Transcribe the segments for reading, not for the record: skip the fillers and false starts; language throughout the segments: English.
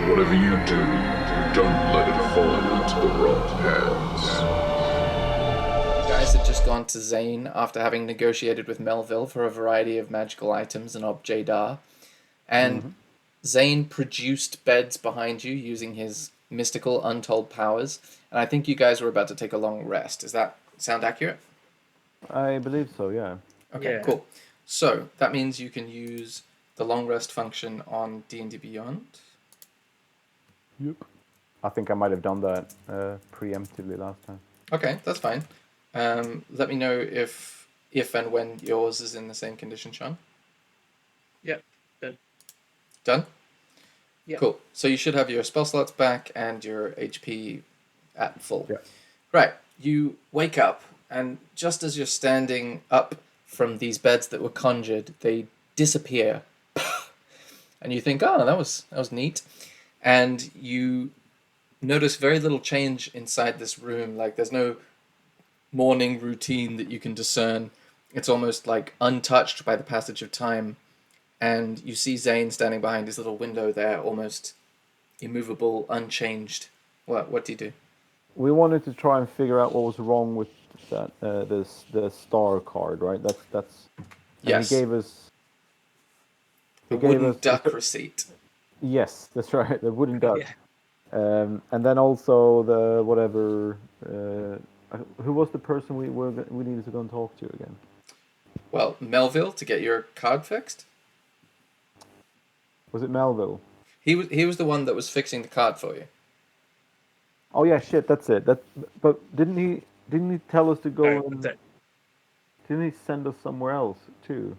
And whatever you do, don't let it fall into the wrong hands. You guys had just gone to Zane after having negotiated with Melville for a variety of magical items and Objedar, and Mm-hmm. Zane produced beds behind you using his mystical untold powers, and I think you guys were about to take a long rest. Does that sound accurate? I believe so, yeah. Okay, Yeah. cool. So that means you can use the long rest function on D&D Beyond. Yep. I think I might have done that preemptively last time. Okay, that's fine. Let me know if and when yours is in the same condition, Sean. Yep. Done. Done? Yeah. Cool. So you should have your spell slots back and your HP at full. Yeah. Right. You wake up, and just as you're standing up from these beds that were conjured, they disappear. And you think, oh, that was neat. And you notice very little change inside this room. Like there's no morning routine that you can discern. It's almost like untouched by the passage of time. And you see Zane standing behind his little window there, almost immovable, unchanged. What do you do? We wanted to try and figure out what was wrong with that the star card, right? That's and Yes. he gave us The he gave wooden us duck receipt. Yes, that's right. The wooden duck. Yeah. And then also the whatever. Who was the person we needed to go and talk to again? Well, Melville to get your card fixed. Was it Melville? He was the one that was fixing the card for you. Oh yeah, shit. That's it. But didn't he tell us to go Sorry, and that's it. didn't he send us somewhere else too?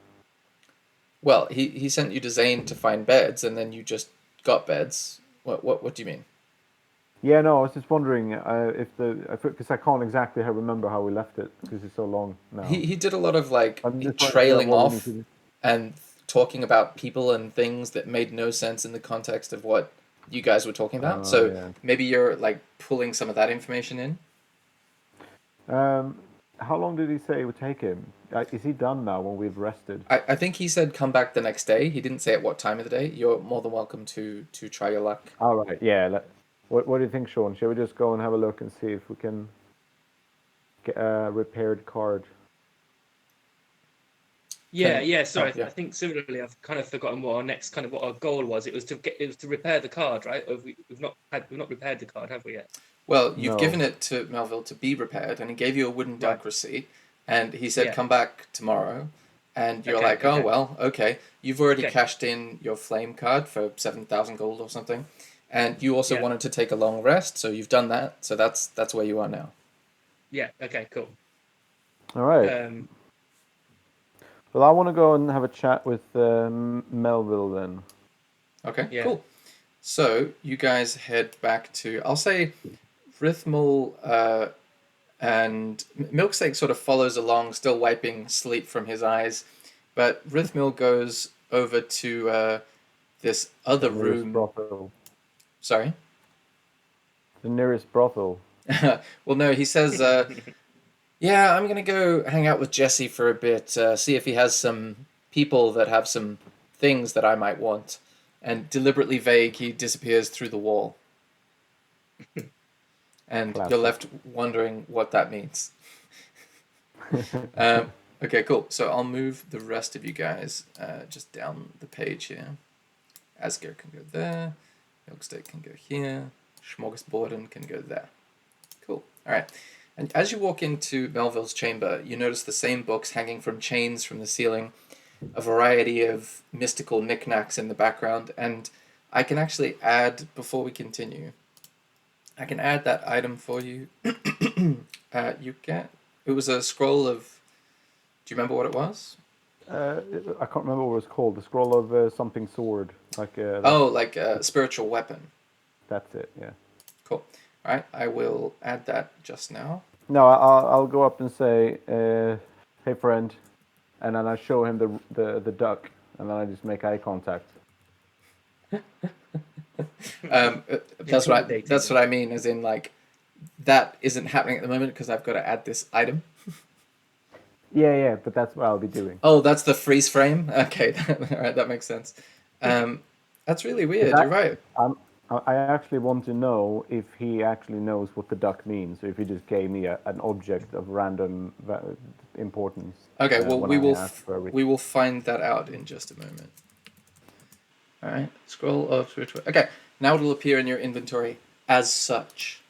Well, he sent you to Zane to find beds, and then you just got beds. What do you mean? Yeah, no, I was just wondering because I can't exactly remember how we left it because it's so long now. He did a lot of like I'm just trying to trailing figure out what we off need to do. and talking about people and things that made no sense in the context of what you guys were talking about. Oh, So yeah. maybe you're like pulling some of that information in. How long did he say it would take him? Is he done now when we've rested? I think he said come back the next day. He didn't say at what time of the day. You're more than welcome to try your luck. All right, yeah. What do you think, Sean? Shall we just go and have a look and see if we can get a repaired card? Yeah. Sorry, yeah. I think similarly, I've kind of forgotten what our goal was. It was to repair the card, right? Or we've not repaired the card, have we yet? Well, you've No. given it to Melville to be repaired, and he gave you a wooden duck Right. receipt, and he said Yeah. come back tomorrow. And you're Okay, like, oh okay. well, okay. You've already Okay. cashed in your flame card for 7,000 gold or something, and you also Yeah. wanted to take a long rest, so you've done that. So that's where you are now. Yeah. Okay. Cool. All right. Um, Well, I want to go and have a chat with Melville then. Okay, Yeah. cool. So you guys head back to, I'll say, Rithmal and Milksake sort of follows along, still wiping sleep from his eyes, but Rithmal goes over to this other The nearest room. brothel. Sorry. The nearest brothel. Well, no, he says, yeah, I'm gonna go hang out with Jesse for a bit, see if he has some people that have some things that I might want. And deliberately vague, he disappears through the wall. And Classic. you're left wondering what that means. Okay, cool. So I'll move the rest of you guys just down the page here. Asger can go there. Milksteak can go here. Smorgasborden can go there. Cool. All right. And as you walk into Melville's chamber, you notice the same books hanging from chains from the ceiling, a variety of mystical knickknacks in the background, and I can actually add, before we continue, I can add that item for you. It was a scroll of, do you remember what it was? I can't remember what it was called. The scroll of something sword. Like Like a spiritual weapon. That's it. Yeah. Cool. All right, I will add that just now. No, I'll go up and say, "Hey, friend," and then I show him the duck, and then I just make eye contact. That's what I mean, as in like that isn't happening at the moment because I've got to add this item. Yeah, but that's what I'll be doing. Oh, that's the freeze frame. Okay, all right, that makes sense. That's really weird. You're right. I actually want to know if he actually knows what the duck means, or if he just gave me an object of random importance. Okay, well, when I asked for we will find that out in just a moment. All right, scroll up through to it. Okay, now it will appear in your inventory as such.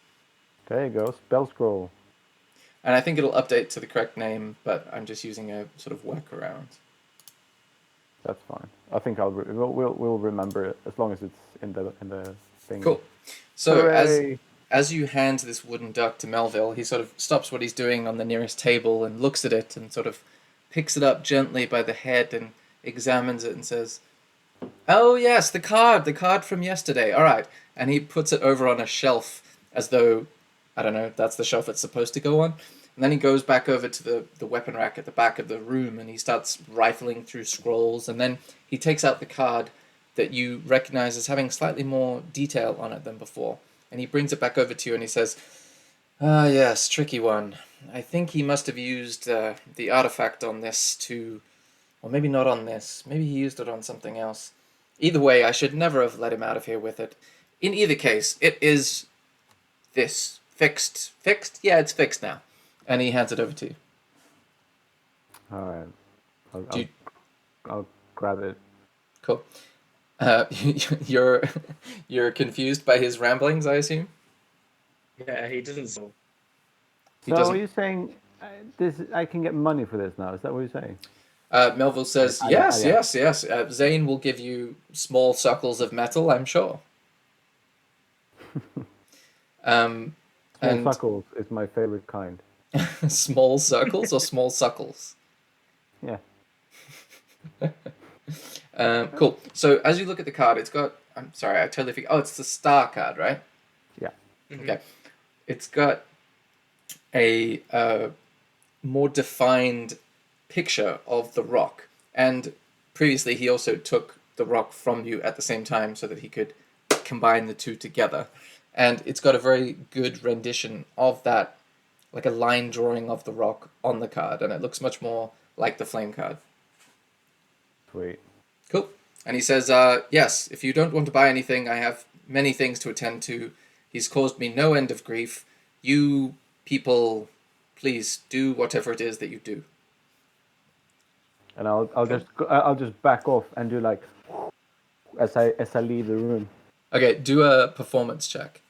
There you go, spell scroll. And I think it'll update to the correct name, but I'm just using a sort of workaround. That's fine. I think we'll remember it as long as it's in the thing. Cool. So Hooray! as you hand this wooden duck to Melville, he sort of stops what he's doing on the nearest table and looks at it and sort of picks it up gently by the head and examines it and says, "Oh yes, the card from yesterday. All right." And he puts it over on a shelf as though, I don't know, that's the shelf it's supposed to go on. And then he goes back over to the weapon rack at the back of the room and he starts rifling through scrolls. And then he takes out the card that you recognize as having slightly more detail on it than before. And he brings it back over to you and he says, "Ah, yes, tricky one. I think he must have used the artifact on this to... Or maybe not on this. Maybe he used it on something else. Either way, I should never have let him out of here with it. In either case, it is this. Fixed? Fixed? Yeah, it's fixed now." And he hands it over to you. All right. I'll grab it. Cool. You're confused by his ramblings, I assume? Yeah, he doesn't. So He So doesn't... are you saying I can get money for this now? Is that what you're saying? Melville says, Yeah. yes. Zane will give you small suckles of metal, I'm sure. Small And suckles is my favorite kind. small circles or small suckles? Yeah. Cool. So as you look at the card, it's got... I'm sorry, I totally forget. Oh, it's the star card, right? Yeah. Okay. It's got a more defined picture of the rock. And previously he also took the rock from you at the same time so that he could combine the two together. And it's got a very good rendition of that, like a line drawing of the rock on the card. And it looks much more like the flame card. Sweet. Cool. And he says, yes, if you don't want to buy anything, I have many things to attend to. He's caused me no end of grief. You people, please do whatever it is that you do. And I'll just back off and do like as I leave the room. Okay, do a performance check.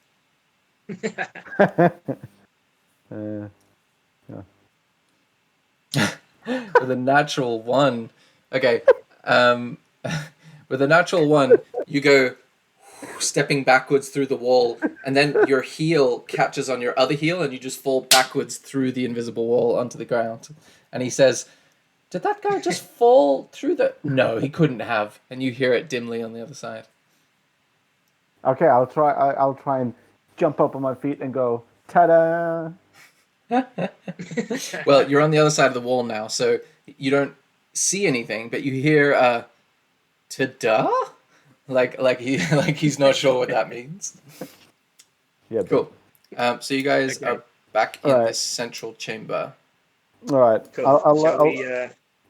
Yeah. With a natural 1. Okay. With a natural 1, you go stepping backwards through the wall, and then your heel catches on your other heel, and you just fall backwards through the invisible wall onto the ground. And he says, "Did that guy just fall through the..." "No, he couldn't have." And you hear it dimly on the other side. Okay, I'll try and jump up on my feet and go, ta-da! Well, you're on the other side of the wall now, so you don't see anything, but you hear ta-da? Like he's not sure what that means. Yeah. Cool. So you guys Okay. are back in Alright. this central chamber. All right. cool. I'll Shall we,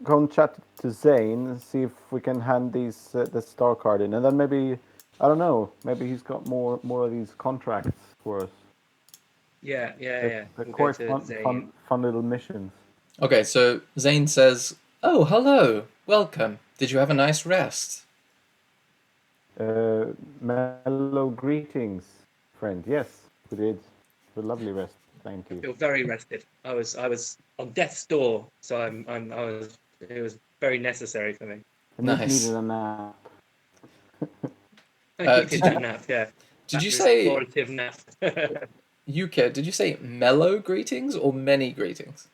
go and chat to Zane and see if we can hand these the star card in, and then maybe I don't know. Maybe he's got more of these contracts for us. yeah. They're We'll go quite to Zane. fun little missions. Okay, so Zane says, "Oh, hello. Welcome. Did you have a nice rest?" Mellow greetings, friend. Yes, we did. A lovely rest. Thank I you. feel very rested. I was on death's door, so it was very necessary for me. I Nice. needed a nap. I Uh, needed did that you- nap, yeah. Did you That say, restorative nap? UK, did you say mellow greetings or many greetings?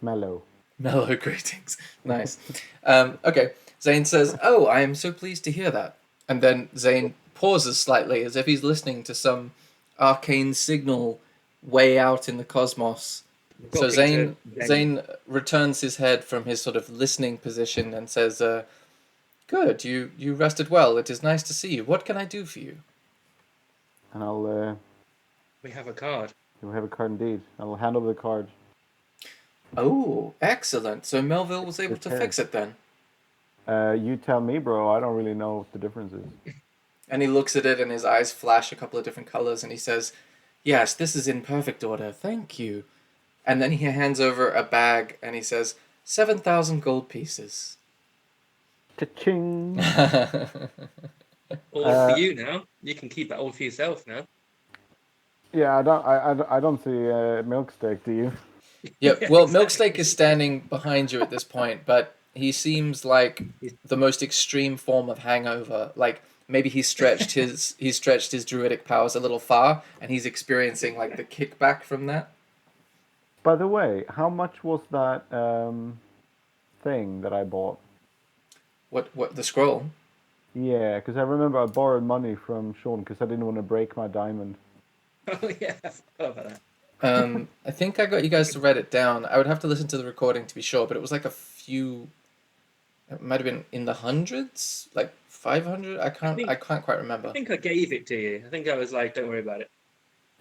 Mellow. Mellow greetings. Nice. Okay, Zane says, "Oh, I am so pleased to hear that." And then Zane pauses slightly as if he's listening to some arcane signal way out in the cosmos. So Talking to Zane returns his head from his sort of listening position and says, "Good, you rested well. It is nice to see you. What can I do for you?" And I'll We have a card. we have a card indeed. I'll hand over the card. Oh, excellent. So Melville was able to Okay. fix it then. You tell me, bro. I don't really know what the difference is. And he looks at it and his eyes flash a couple of different colors and he says, "Yes, this is in perfect order. Thank you." And then he hands over a bag and he says, 7,000 gold pieces. Cha-ching. All for you now. You can keep that all for yourself now. Yeah, I don't see Milksteak, do you? Yeah, well, Exactly. Milksteak is standing behind you at this point, but he seems like the most extreme form of hangover. Like maybe he stretched his druidic powers a little far, and he's experiencing like the kickback from that. By the way, how much was that thing that I bought? What the scroll? Yeah, because I remember I borrowed money from Sean because I didn't want to break my diamond. Oh yeah, I forgot about that. I think I got you guys to write it down. I would have to listen to the recording to be sure, but it was like a few. It might have been in the hundreds, like 500. I can't quite remember. I think I gave it to you. I think I was like, "Don't worry about it."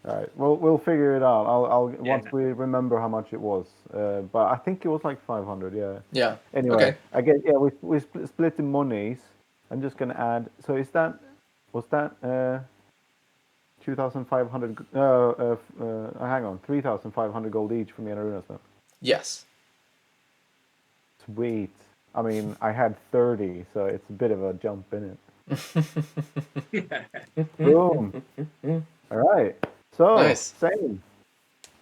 All right, we'll figure it out. I'll Yeah. once we remember how much it was. But I think it was like 500. Yeah. Yeah. Anyway, Okay. I guess we split the monies. I'm just gonna add. So was that 2,500? Hang on, 3,500 gold each for me and Arunas now. Yes. Sweet. I mean, I had 30, so it's a bit of a jump in it. Boom. All right. So, Nice. same.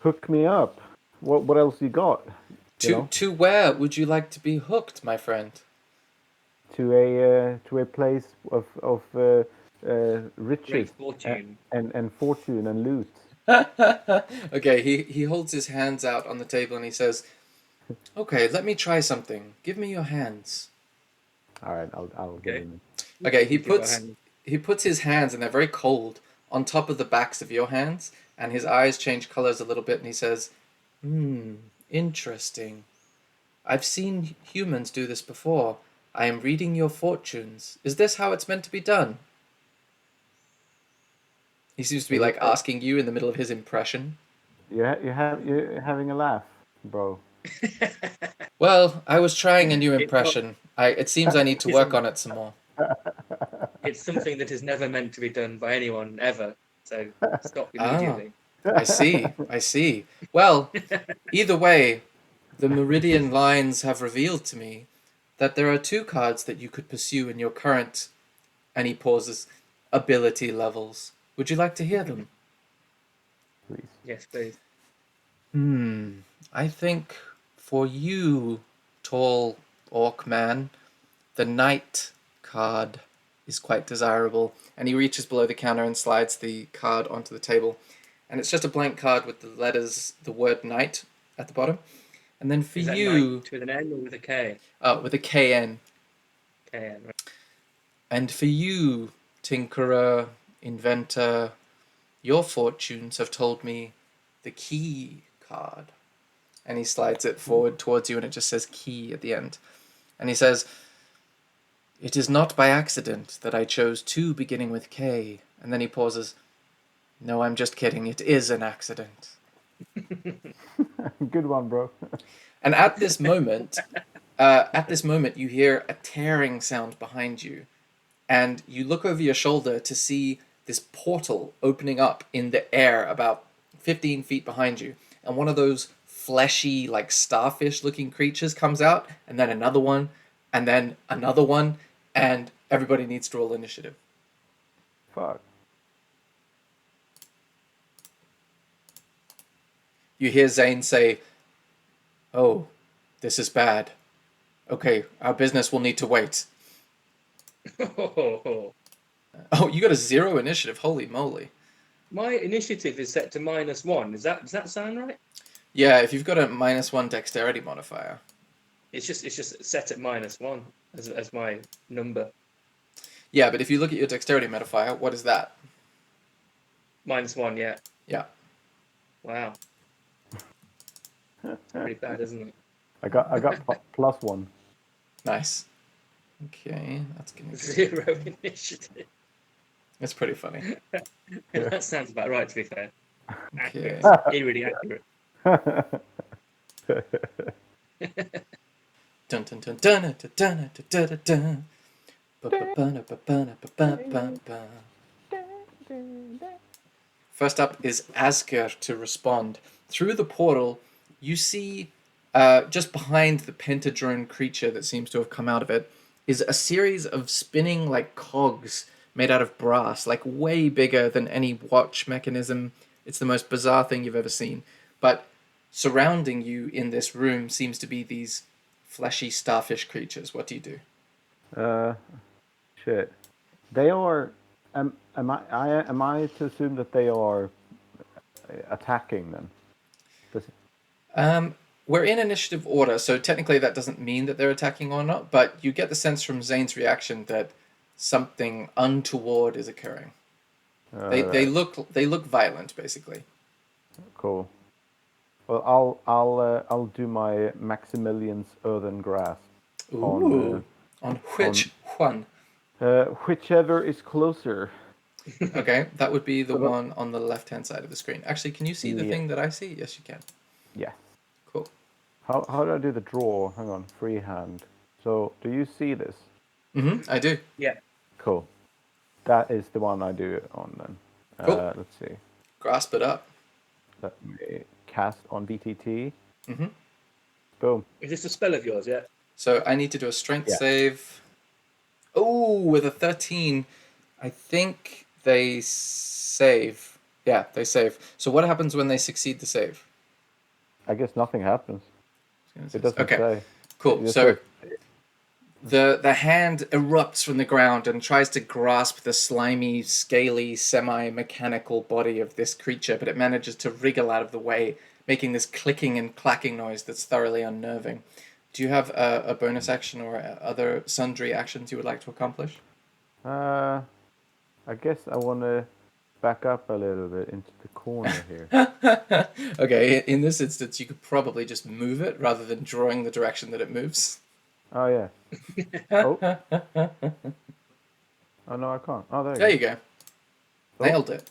Hook me up. What else you got? To where would you like to be hooked, my friend? To a place of riches Great fortune. and fortune and loot. Okay, he holds his hands out on the table and he says, "Okay, let me try something. Give me your hands." All right, I'll get Okay. in. Okay, he Give our puts hand. he puts his hands, and they're very cold, on top of the backs of your hands, and his eyes change colors a little bit, and he says, interesting. I've seen humans do this before. I am reading your fortunes. Is this how it's meant to be done?" He seems to be like asking you in the middle of his impression. You're having a laugh, bro. Well, I was trying a new impression. It seems I need to work on it some more. It's something that is never meant to be done by anyone ever. So stop immediately. I see. Well, either way, the meridian lines have revealed to me that there are 2 cards that you could pursue in your current, and he pauses, ability levels. Would you like to hear them? Please. Yes, please. I think for you, tall orc man, the knight card is quite desirable. And he reaches below the counter and slides the card onto the table. And it's just a blank card with the letters, the word knight at the bottom. And then for Is that you... knight with an N or with a K? Oh, with a KN. KN, right. And for you, tinkerer, inventor, your fortunes have told me the key card. And he slides it forward towards you and it just says key at the end. And he says, "It is not by accident that I chose 2 beginning with K." And then he pauses. "No, I'm just kidding. It is an accident." Good one, bro. And at this moment, you hear a tearing sound behind you. And you look over your shoulder to see this portal opening up in the air about 15 feet behind you. And one of those fleshy, like starfish-looking creatures comes out, and then another one, and then another one, and everybody needs to roll initiative. Fuck. You hear Zane say, "Oh, this is bad. Okay, our business will need to wait." Oh, you got a 0 initiative. Holy moly. My initiative is set to -1. Does that sound right? Yeah, if you've got a -1 dexterity modifier. It's just set at -1 as my number. Yeah, but if you look at your dexterity modifier, what is that? -1, yeah. Yeah. Wow. It's pretty bad, isn't it? I got +1. Nice. Okay, that's gonna be 0 initiative. It's pretty funny. That sounds about right, to be fair. Okay. Accurate. Eerily accurate. Dun dun dun dun dun dun dun dun dun. First up is Asger to respond. Through the portal, you see, just behind the pentadrone creature that seems to have come out of it, is a series of spinning like cogs made out of brass, like way bigger than any watch mechanism. It's the most bizarre thing you've ever seen. But surrounding you in this room seems to be these fleshy starfish creatures. What do you do? Shit. They are. Am I to assume that they are attacking them? We're in initiative order, so technically that doesn't mean that they're attacking or not, but you get the sense from Zane's reaction that something untoward is occurring. They look violent, basically. Cool. Well, I'll do my Maximilian's Earthen Grasp. Ooh. On which one? Whichever is closer. Okay, that would be the one on the left-hand side of the screen. Actually, can you see the thing that I see? Yes, you can. Yeah. Cool. How do I do the draw? Hang on, freehand. So, do you see this? Mm-hmm, I do. Yeah. Cool. That is the one I do it on then. Cool. Let's see. Grasp it up. Let me cast on BTT. Mm-hmm. Boom. Is this a spell of yours? Yeah. So I need to do a strength save. Oh, with a 13, I think they save. Yeah, they save. So what happens when they succeed the save? I guess nothing happens. It doesn't say. Cool. So the hand erupts from the ground and tries to grasp the slimy, scaly, semi-mechanical body of this creature, but it manages to wriggle out of the way, making this clicking and clacking noise that's thoroughly unnerving. Do you have a bonus action or other sundry actions you would like to accomplish? I guess I want to back up a little bit into the corner here. Okay, in this instance, you could probably just move it rather than drawing the direction that it moves. Oh, yeah. Oh. Oh, no, I can't. Oh, There you go. Nailed it.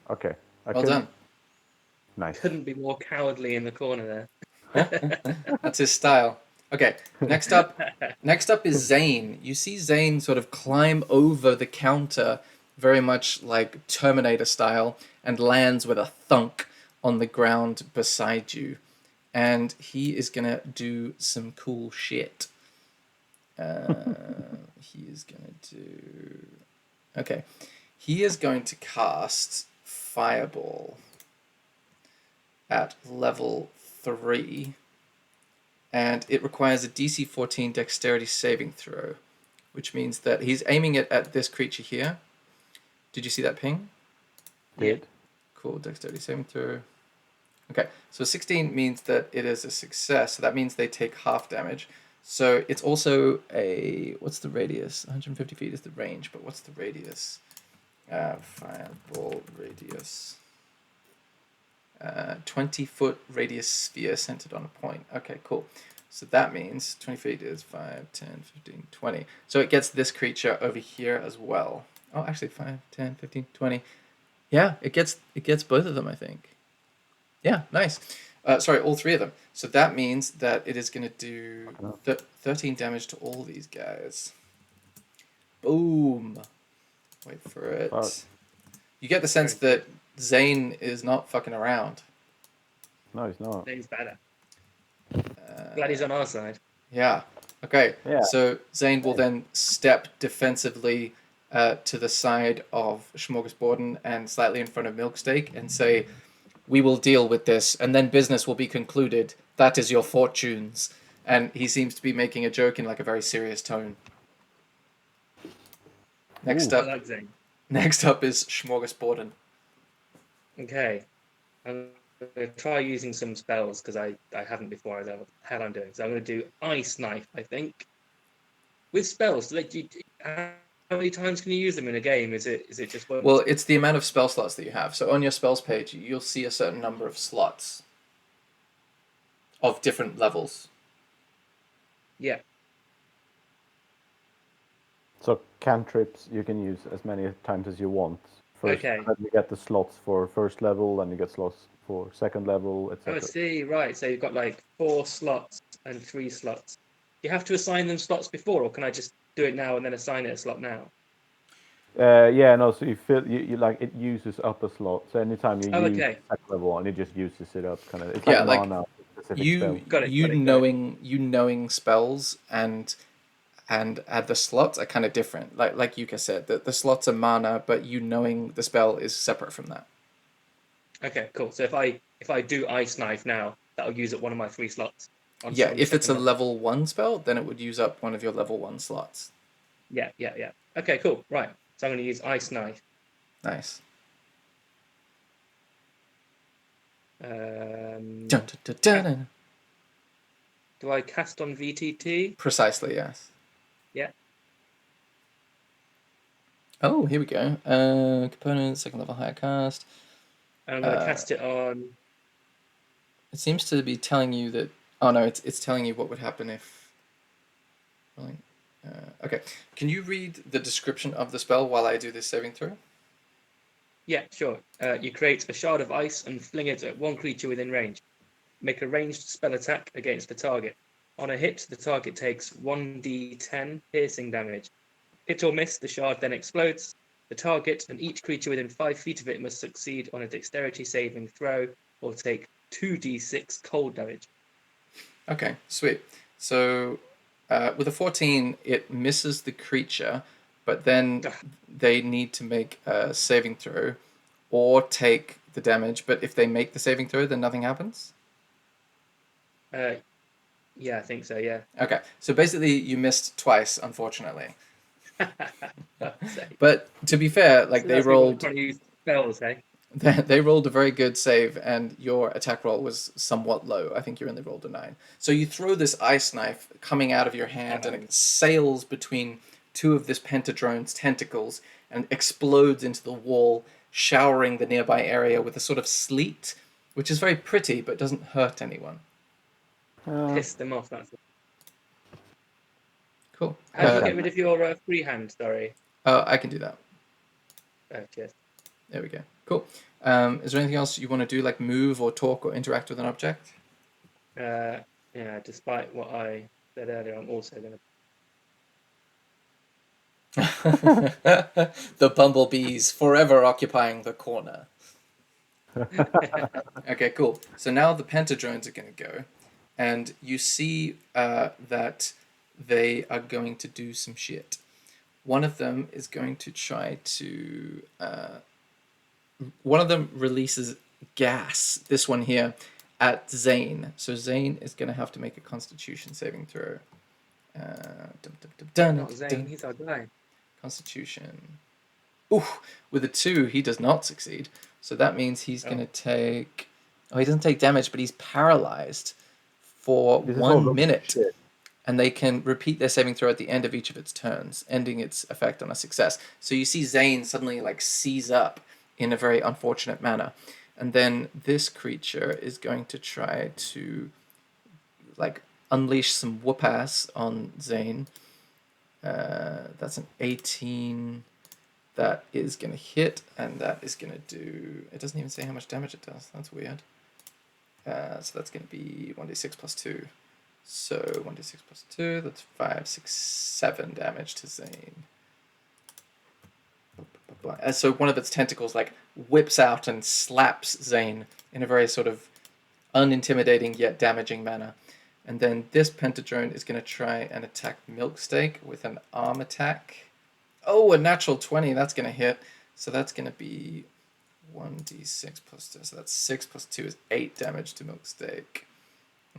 Okay. Well done. Nice. Couldn't be more cowardly in the corner there. That's his style. Okay, next up is Zane. You see Zane sort of climb over the counter, very much like Terminator style, and lands with a thunk on the ground beside you. And he is going to do some cool shit. He is going to do... Okay. He is going to cast Fireball at level 3. And it requires a DC 14 dexterity saving throw, which means that he's aiming it at this creature here. Did you see that ping? Did. Cool, dexterity saving throw. Okay, so 16 means that it is a success, so that means they take half damage. So it's also a... What's the radius? 150 feet is the range, but what's the radius? Fireball radius. 20-foot radius sphere centered on a point. Okay, cool. So that means 20 feet is 5, 10, 15, 20. So it gets this creature over here as well. Oh, actually 5, 10, 15, 20. Yeah, it gets both of them, I think. Yeah, nice. Sorry, all three of them. So that means that it is going to do 13 damage to all these guys. Boom. Wait for it. You get the sense that Zane is not fucking around. No, he's not. Zane's better. Glad he's on our side. Yeah. Okay. Yeah. So Zane will then step defensively to the side of Smorgasborden and slightly in front of Milksteak and say, "We will deal with this, and then business will be concluded. That is your fortunes." And he seems to be making a joke in like a very serious tone. Next I like Zane. Next up is Smorgasborden. Okay. I'm going to try using some spells because I haven't before. I don't know what the hell I'm doing. So I'm going to do Ice Knife, I think. With spells, how many times can you use them in a game? Is it just one? Well, it's the amount of spell slots that you have. So on your spells page, you'll see a certain number of slots of different levels. Yeah. So cantrips you can use as many times as you want. First, Okay. Then you get the slots for first level, and you get slots for second level, Oh, etc. I see. Right. So you've got like 4 slots and 3 slots. You have to assign them slots before, or can I just do it now and then assign it a slot now? Yeah, no. So you like it uses up a slot. So anytime you Oh, use okay. attack level 1, it just uses it up. Kind of. It's Yeah, like like mana specific spell. Got it. knowing spells and add the slots are kind of different. Like Yuka said, the slots are mana, but you knowing the spell is separate from that. Okay, cool. So if I do Ice Knife now, that'll use up one of my 3 slots. Yeah, On the if it's a second level 1 spell, then it would use up one of your level 1 slots. Yeah. Okay, cool. Right. So I'm going to use Ice Knife. Nice. Um, Dun, dun, dun, dun, dun. do I cast on VTT? Precisely, yes. Yeah. Oh, here we go. Component, second level higher cast. And I'm going to cast it on. It seems to be telling you that. Oh no, it's telling you what would happen if. Okay, can you read the description of the spell while I do this saving throw? Yeah, sure. You create a shard of ice and fling it at one creature within range. Make a ranged spell attack against the target. On a hit, the target takes 1d10 piercing damage. Hit or miss, the shard then explodes. The target and each creature within 5 feet of it must succeed on a dexterity saving throw or take 2d6 cold damage. Okay, sweet. So with a 14, it misses the creature, but then they need to make a saving throw or take the damage. But if they make the saving throw, then nothing happens? Yeah, I think so, yeah. Okay, so basically you missed twice, unfortunately. Sake. But to be fair, like So they that's me when I'm rolled, trying to use spells, hey? they rolled a very good save, and your attack roll was somewhat low. I think you only rolled a 9. So you throw this ice knife coming out of your hand, and it sails between two of this pentadrone's tentacles and explodes into the wall, showering the nearby area with a sort of sleet, which is very pretty but doesn't hurt anyone. Piss them off, that's it. Cool. How do you get rid of your free hand, sorry? I can do that. Oh, cheers. There we go. Cool. Is there anything else you want to do, like move or talk or interact with an object? Yeah, despite what I said earlier, I'm also going to... The bumblebees forever occupying the corner. Okay, cool. So now the pentadrones are going to go, and you see that they are going to do some shit. One of them is going to try to... one of them releases gas, this one here, at Zane. So Zane is going to have to make a Constitution saving throw. Not Zane, he's our guy. Constitution. Ooh, with a 2, he does not succeed. So that means he's going to take... Oh, he doesn't take damage, but he's paralyzed for 1 minute. And they can repeat their saving throw at the end of each of its turns, ending its effect on a success. So you see Zane suddenly like seize up in a very unfortunate manner. And then this creature is going to try to like unleash some whoop ass on Zane. That's an 18. That is going to hit, and that is going to do... It doesn't even say how much damage it does. That's weird. So that's going to be 1d6 plus 2. So 1d6 plus 2, that's 5, 6, 7 damage to Zane. And so one of its tentacles like whips out and slaps Zane in a very sort of unintimidating yet damaging manner. And then this pentadrone is going to try and attack Milksteak with an arm attack. Oh, a natural 20, that's going to hit. So that's going to be 1d6 plus 2. So that's 6 plus 2 is 8 damage to Milksteak.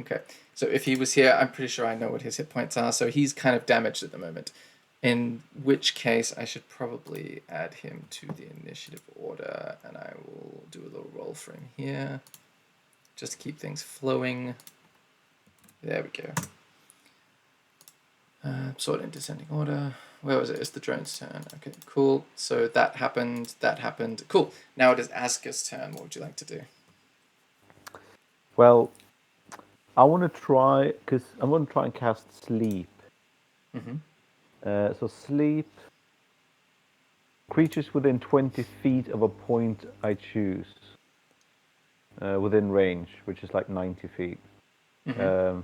Okay, so if he was here, I'm pretty sure I know what his hit points are. So he's kind of damaged at the moment. In which case, I should probably add him to the initiative order. And I will do a little roll for him here. Just to keep things flowing. There we go. Sort in descending order. Where was it? It's the drone's turn. Okay, cool. So that happened. Cool. Now it is Aska's turn. What would you like to do? Well, I want to try and cast Sleep. Mm-hmm. So Sleep. Creatures within 20 feet of a point I choose. Within range, which is like 90 feet. Mm-hmm.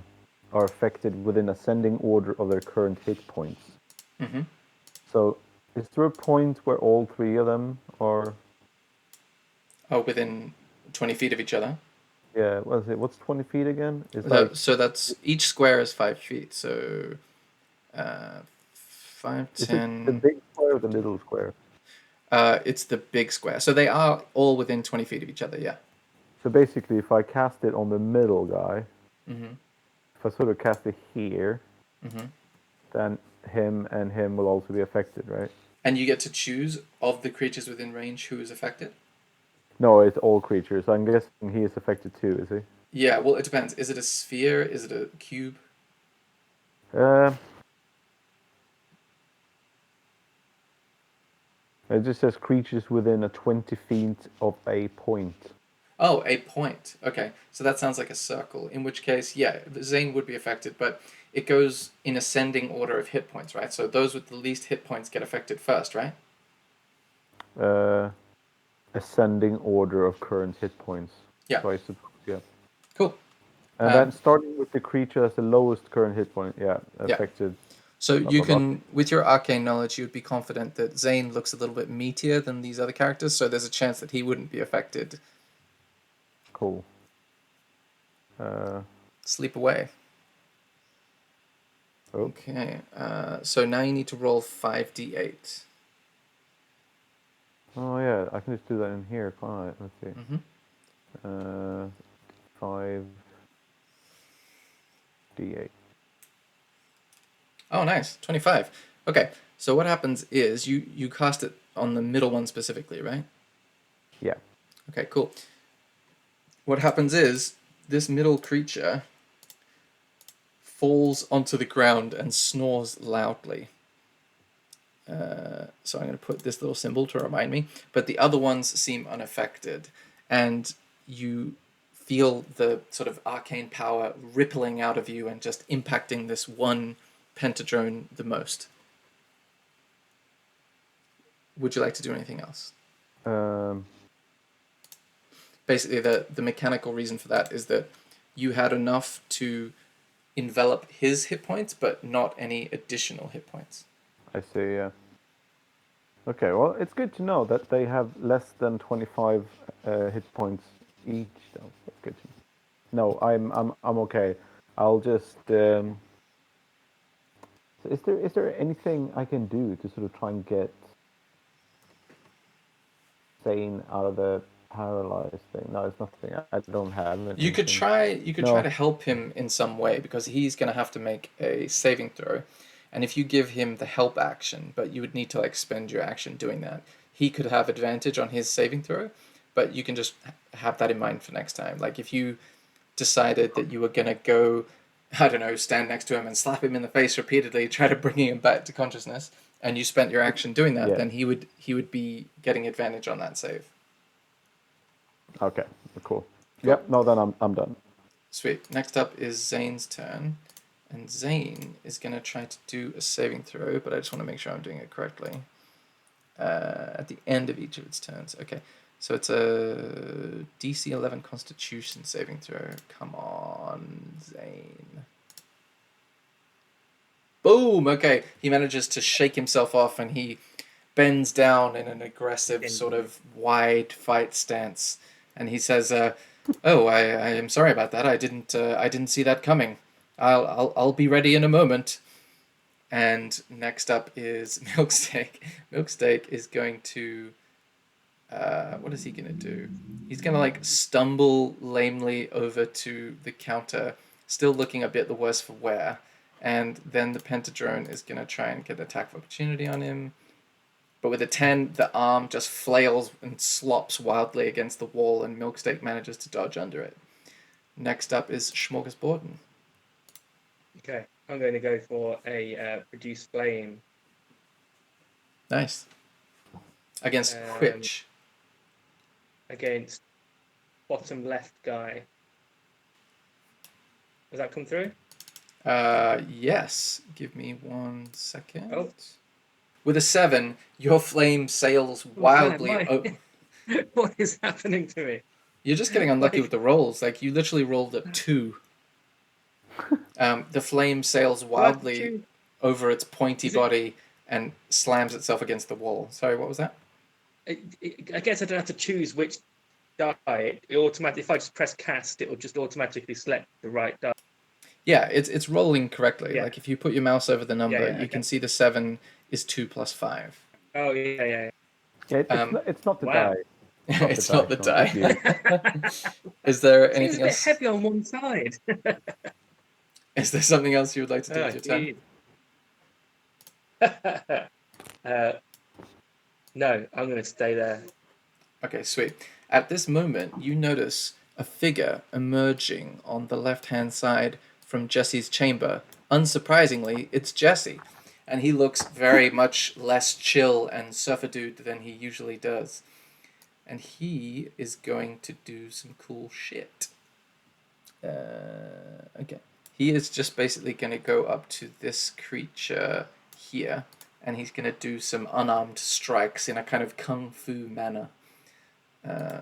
Are affected within ascending order of their current hit points. Mm-hmm. So, is there a point where all three of them are? Oh, within 20 feet of each other. Yeah, what is it? What's 20 feet again? It's like So that's each square is 5 feet. So uh, 5, is it the 10. big square or the little square? It's the big square. So they are all within 20 feet of each other. Yeah. So basically, if I cast it on the middle guy, Mm-hmm. if I sort of cast it here, Mm-hmm. then him and him will also be affected, right? And you get to choose of the creatures within range who is affected. No, it's all creatures. I'm guessing he is affected too, is he? Yeah. Well, it depends. Is it a sphere? Is it a cube? Uh, it just says creatures within a 20 feet of a point. Oh, a point. Okay, so that sounds like a circle. In which case, yeah, Zane would be affected, but it goes in ascending order of hit points, right? So those with the least hit points get affected first, right? Uh, ascending order of current hit points. Yeah. So I suppose, yeah. Cool. And then starting with the creature as the lowest current hit point, yeah, Yeah. affected. So Blah, you blah, blah. can, with your arcane knowledge, you'd be confident that Zane looks a little bit meatier than these other characters, so there's a chance that he wouldn't be affected. Cool. Sleep away. Oh, Okay, so now you need to roll 5d8. oh yeah, I can just do that in here, can't I? Let's see. Mm-hmm. 5d8. Oh, nice. 25. Okay, so what happens is you cast it on the middle one specifically, right? Yeah. Okay, cool. What happens is this middle creature falls onto the ground and snores loudly. So I'm going to put this little symbol to remind me. But the other ones seem unaffected. And you feel the sort of arcane power rippling out of you and just impacting this one pentadrone the most. Would you like to do anything else? Basically, the mechanical reason for that is that you had enough to envelop his hit points, but not any additional hit points. I see, yeah. Okay, well, it's good to know that they have less than 25 hit points each, though. That's good to know. No, I'm okay. I'll just. Is there anything I can do to sort of try and get Zane out of the paralyzed thing? No, it's nothing. I don't have anything. You could try to help him in some way because he's going to have to make a saving throw. And if you give him the help action, but you would need to like spend your action doing that, he could have advantage on his saving throw, but you can just have that in mind for next time. Like if you decided that you were going to go, I don't know, stand next to him and slap him in the face repeatedly, try to bring him back to consciousness, and you spent your action doing that, then he would be getting advantage on that save. Okay, cool. Yep, no, then I'm done. Sweet. Next up is Zane's turn. And Zane is going to try to do a saving throw, but I just want to make sure I'm doing it correctly. At the end of each of its turns. Okay, so it's a DC 11 Constitution saving throw. Come on, Zane. Boom! Okay, he manages to shake himself off and he bends down in an aggressive, sort of wide fight stance. And he says, "Oh, I am sorry about that. I didn't see that coming. I'll be ready in a moment." And next up is Milksteak. Milksteak is going to what is he gonna do? He's gonna like stumble lamely over to the counter, still looking a bit the worse for wear. And then the pentadrone is gonna try and get an attack of opportunity on him. But with a 10, the arm just flails and slops wildly against the wall, and Milksteak manages to dodge under it. Next up is Smorgasborden. Okay, I'm going to go for a produce flame. Nice. Against which? Against bottom left guy. Does that come through? Yes. Give me 1 second. Oh. With a 7, your flame sails wildly. What is happening to me? You're just getting unlucky with the rolls. Like, you literally rolled a 2. The flame sails wildly over its pointy body and slams itself against the wall. Sorry, what was that? I guess I don't have to choose which die. It automatically, if I just press cast, it will just automatically select the right die. Yeah, it's rolling correctly. Yeah. Like if you put your mouse over the number, Yeah, you can see the 7 is 2 plus 5. Oh yeah. Yeah, Um, it's not the Wow. die. It's not the Sean, it's die. Is there Seems anything a bit else? heavy on one side. Is there something else you would like to do Oh, with your turn? No, I'm going to stay there. Okay, sweet. At this moment, you notice a figure emerging on the left-hand side from Jesse's chamber. Unsurprisingly, it's Jesse, and he looks very much less chill and surfer dude than he usually does. And he is going to do some cool shit. Okay. He is just basically going to go up to this creature here, and he's going to do some unarmed strikes in a kind of kung fu manner.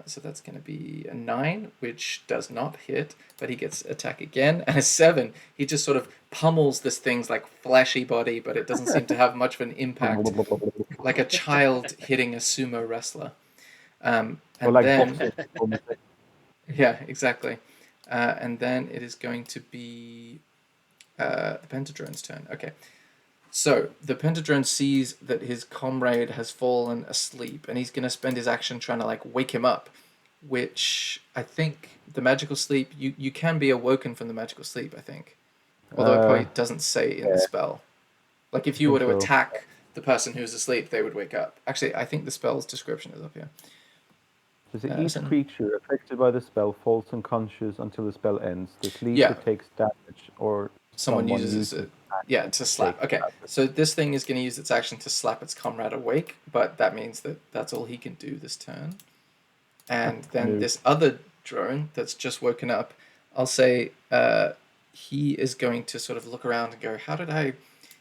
So that's going to be a 9, which does not hit, but he gets attack again, and a 7. He just sort of pummels this thing's like fleshy body, but it doesn't seem to have much of an impact, like a child hitting a sumo wrestler. And or like then, boxing. yeah, exactly. And then it is going to be the Pentadrone's turn. Okay. So the Pentadrone sees that his comrade has fallen asleep, and he's going to spend his action trying to like wake him up, which I think the magical sleep, you can be awoken from the magical sleep, I think. Although it probably doesn't say in the spell. Like if you were to think so. attack the person who's asleep, they would wake up. Actually, I think the spell's description is up here. Each creature affected by the spell falls unconscious until the spell ends. The sleeper takes damage, or someone uses it. Yeah, to slap. Okay, so this thing is going to use its action to slap its comrade awake, but that means that that's all he can do this turn. And then this other drone that's just woken up, I'll say he is going to sort of look around and go, how did I...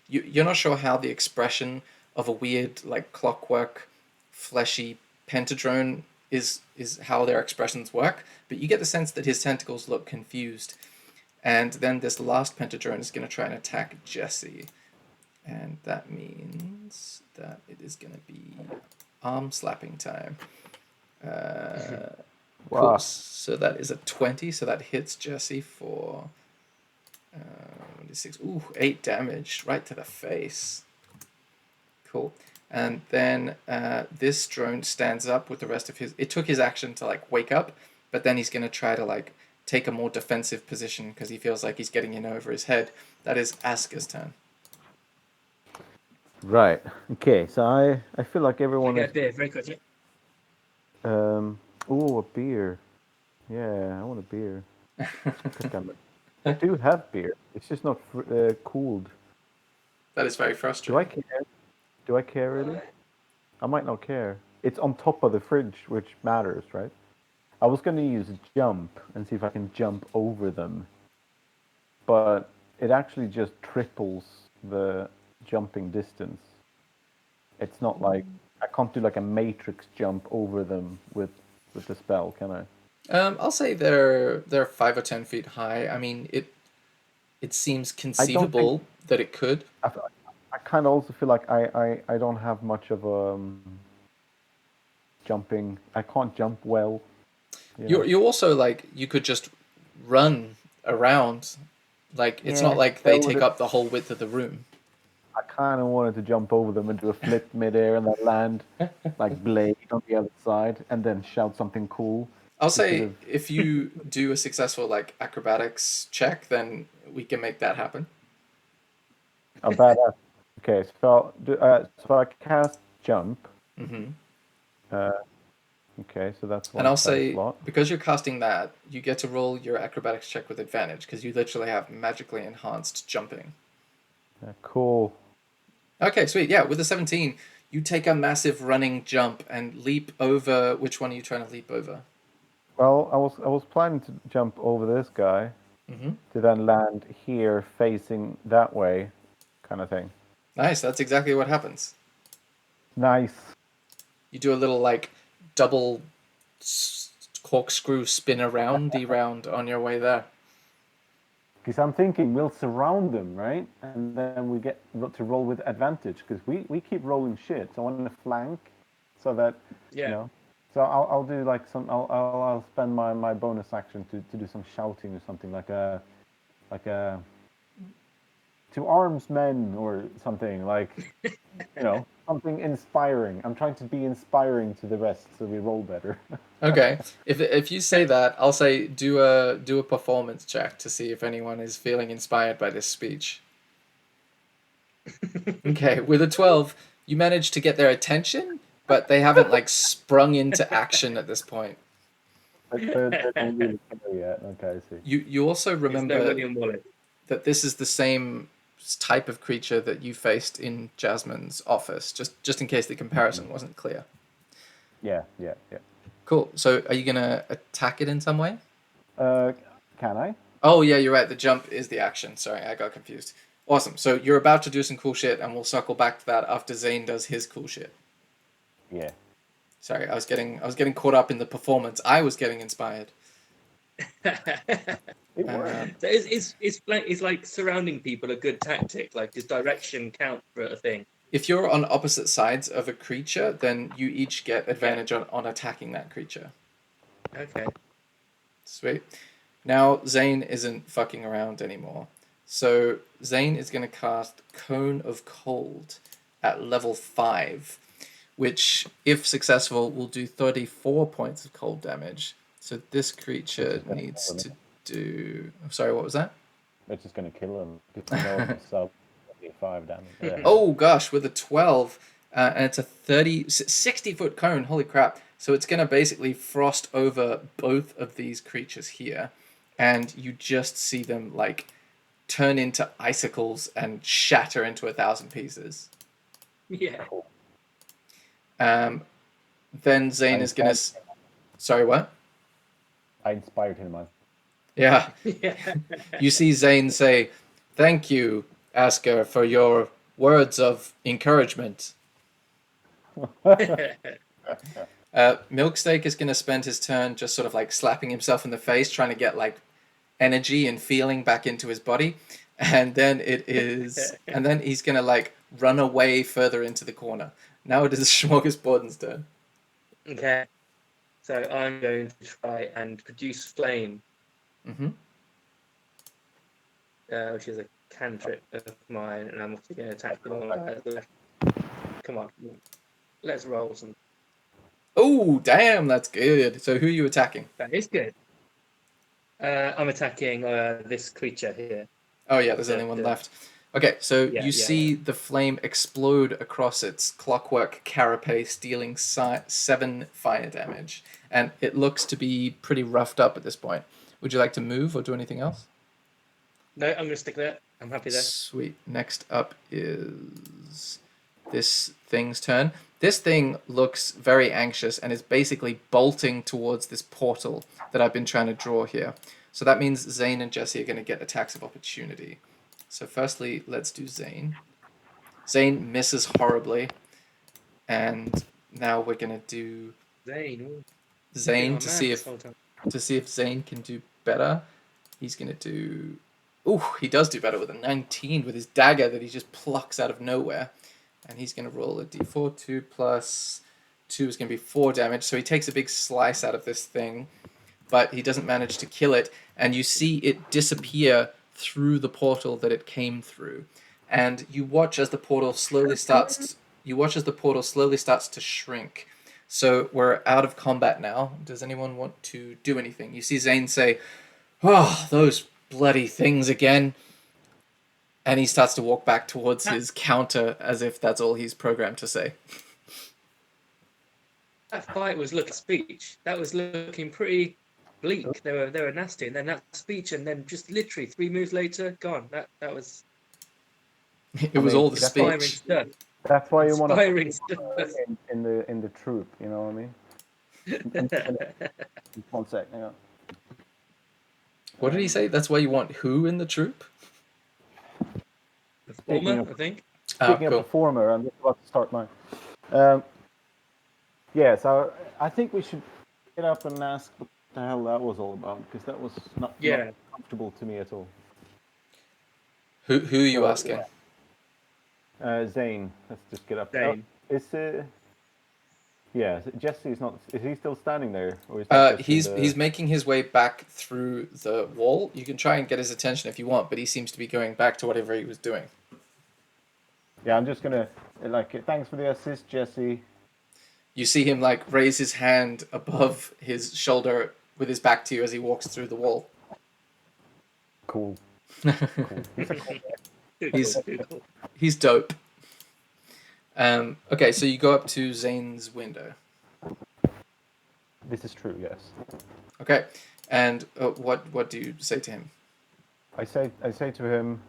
You're not sure how the expression of a weird, like, clockwork, fleshy pentadrone is how their expressions work, but you get the sense that his tentacles look confused. And then this last pentadrone is going to try and attack Jesse. And that means that it is going to be arm slapping time. Cool. So that is a 20, so that hits Jesse for 6. Ooh, 8 damage right to the face. Cool. And then this drone stands up with the rest of his... It took his action to like wake up, but then he's going to try to like take a more defensive position because he feels like he's getting in over his head. That is Aska's turn. Right. Okay. So I feel like everyone Get a beer very quickly. Oh, a beer. Yeah, I want a beer. I do have beer. It's just not cooled. That is very frustrating. Do I care really? I might not care. It's on top of the fridge, which matters, right? I was going to use jump and see if I can jump over them. But it actually just triples the jumping distance. It's not like... I can't do like a matrix jump over them with the spell, can I? I'll say they're 5 or 10 feet high. I mean, it seems conceivable that it could. I kind of also feel like I don't have much of a jumping. I can't jump well. You also like you could just run around. Like it's not like they take up the whole width of the room. I kind of wanted to jump over them and do a flip midair and then land like Blade on the other side and then shout something cool. I'll say if you do a successful like acrobatics check, then we can make that happen. Oh, badass. Okay, so I cast jump. Mm-hmm. Okay, so that's one. And I'll say because you're casting that, you get to roll your acrobatics check with advantage because you literally have magically enhanced jumping. Cool. Okay, sweet. Yeah, with the 17, you take a massive running jump and leap over. Which one are you trying to leap over? Well, I was planning to jump over this guy to then land here facing that way, kind of thing. Nice. That's exactly what happens. Nice. You do a little like double corkscrew spin around on your way there. Because I'm thinking we'll surround them, right? And then we get to roll with advantage because we keep rolling shit. So I want to flank so that, Yeah. you know. So I'll do like some. I'll spend my bonus action to do some shouting or something like a to arms men or something like, something inspiring. I'm trying to be inspiring to the rest so we roll better. Okay. If you say that, I'll say do a performance check to see if anyone is feeling inspired by this speech. Okay, with a 12, you manage to get their attention, but they haven't like sprung into action at this point. But they don't really care yet. Okay, I see. You also It's no remember William Wallace. that this is the same type of creature that you faced in Jasmine's office, just in case the comparison wasn't clear. Yeah. Cool. So are you gonna attack it in some way? Can I? Oh yeah, you're right. The jump is the action. Sorry, I got confused. Awesome. So you're about to do some cool shit, and we'll circle back to that after Zane does his cool shit. Yeah. Sorry, I was getting caught up in the performance. I was getting inspired. It worked. So is like surrounding people a good tactic? Like, does direction count for a thing? If you're on opposite sides of a creature, then you each get advantage on attacking that creature. Okay. Sweet. Now Zane isn't fucking around anymore. So Zane is going to cast Cone of Cold at level 5, which, if successful, will do 34 points of cold damage. So this creature needs to do... Sorry, what was that? It's just going to kill him. Because sub 5 damage. Yeah. Oh gosh, with a 12, and it's a 60-foot cone, holy crap. So it's going to basically frost over both of these creatures here, and you just see them like turn into icicles and shatter into 1,000 pieces. Yeah. Then Zane is going to... Sorry, what? I inspired him, man. Yeah. Yeah. You see Zane say, "Thank you, Asker, for your words of encouragement." Milksteak is going to spend his turn just sort of like slapping himself in the face, trying to get like energy and feeling back into his body. And then he's going to like run away further into the corner. Now it is Smorgasbord's turn. Okay. So I'm going to try and produce flame, Mm-hmm. which is a cantrip of mine, and I'm also going to attack the one left. Come on, let's roll some. Oh, damn, that's good. So who are you attacking? That is good. I'm attacking this creature here. Oh yeah, there's only one left. Okay, so Yeah, you see the flame explode across its clockwork carapace, dealing 7 fire damage. And it looks to be pretty roughed up at this point. Would you like to move or do anything else? No, I'm going to stick there. I'm happy there. Sweet. Next up is this thing's turn. This thing looks very anxious and is basically bolting towards this portal that I've been trying to draw here. So that means Zane and Jesse are going to get attacks of opportunity. So firstly, let's do Zane. Zane misses horribly. And now we're going to do Zane to see if Zane can do better. He's going to do... Ooh, he does do better with a 19 with his dagger that he just plucks out of nowhere. And he's going to roll a d4. 2 plus 2 is going to be 4 damage. So he takes a big slice out of this thing, but he doesn't manage to kill it. And you see it disappear through the portal that it came through. And you watch as the portal slowly starts to shrink. So we're out of combat now. Does anyone want to do anything? You see Zane say, "Oh, those bloody things again." And he starts to walk back towards his counter as if that's all he's programmed to say. That fight was looking speech. That was looking pretty bleak. They were nasty, and then that speech, and then just literally 3 moves later, gone. That was. It was all the inspiring speech. stuff. That's why you want Inspiring to stuff. in the troop. You know what I mean? 1 sec. Hang on. What did he say? That's why you want who in the troop? The former, I think. Speaking of performer, I'm just about to start mine. Yeah, so I think we should get up and ask what the hell that was all about, because that was not comfortable to me at all. Who are you asking? Zane, let's just get up. Zane. Yeah, Jesse's not. Is he still standing there, or is that just He's making his way back through the wall. You can try and get his attention if you want, but he seems to be going back to whatever he was doing. Yeah, I'm just gonna thanks for the assist, Jesse. You see him like raise his hand above his shoulder with his back to you as he walks through the wall. Cool. He's dope. Okay, so you go up to Zane's window. This is true, yes. Okay, and what do you say to him? I say to him,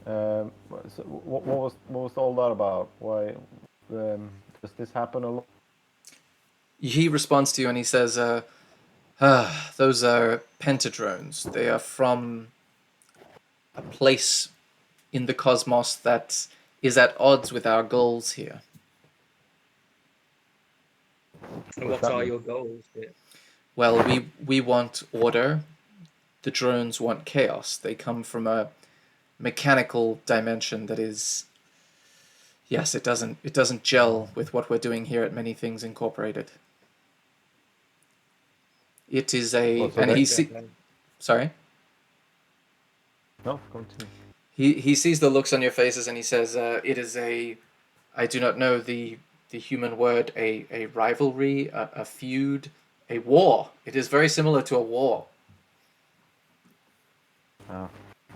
what was all that about? Why does this happen a lot? He responds to you and he says, those are pentadrones. They are from a place in the cosmos that is at odds with our goals here. And what are your goals here? Well, we want order. The drones want chaos. They come from a mechanical dimension that is... Yes, it doesn't gel with what we're doing here at Many Things Incorporated. It is a... Sorry? No, continue. He sees the looks on your faces and he says, it is a... I do not know the human word, a rivalry, a feud, a war. It is very similar to a war.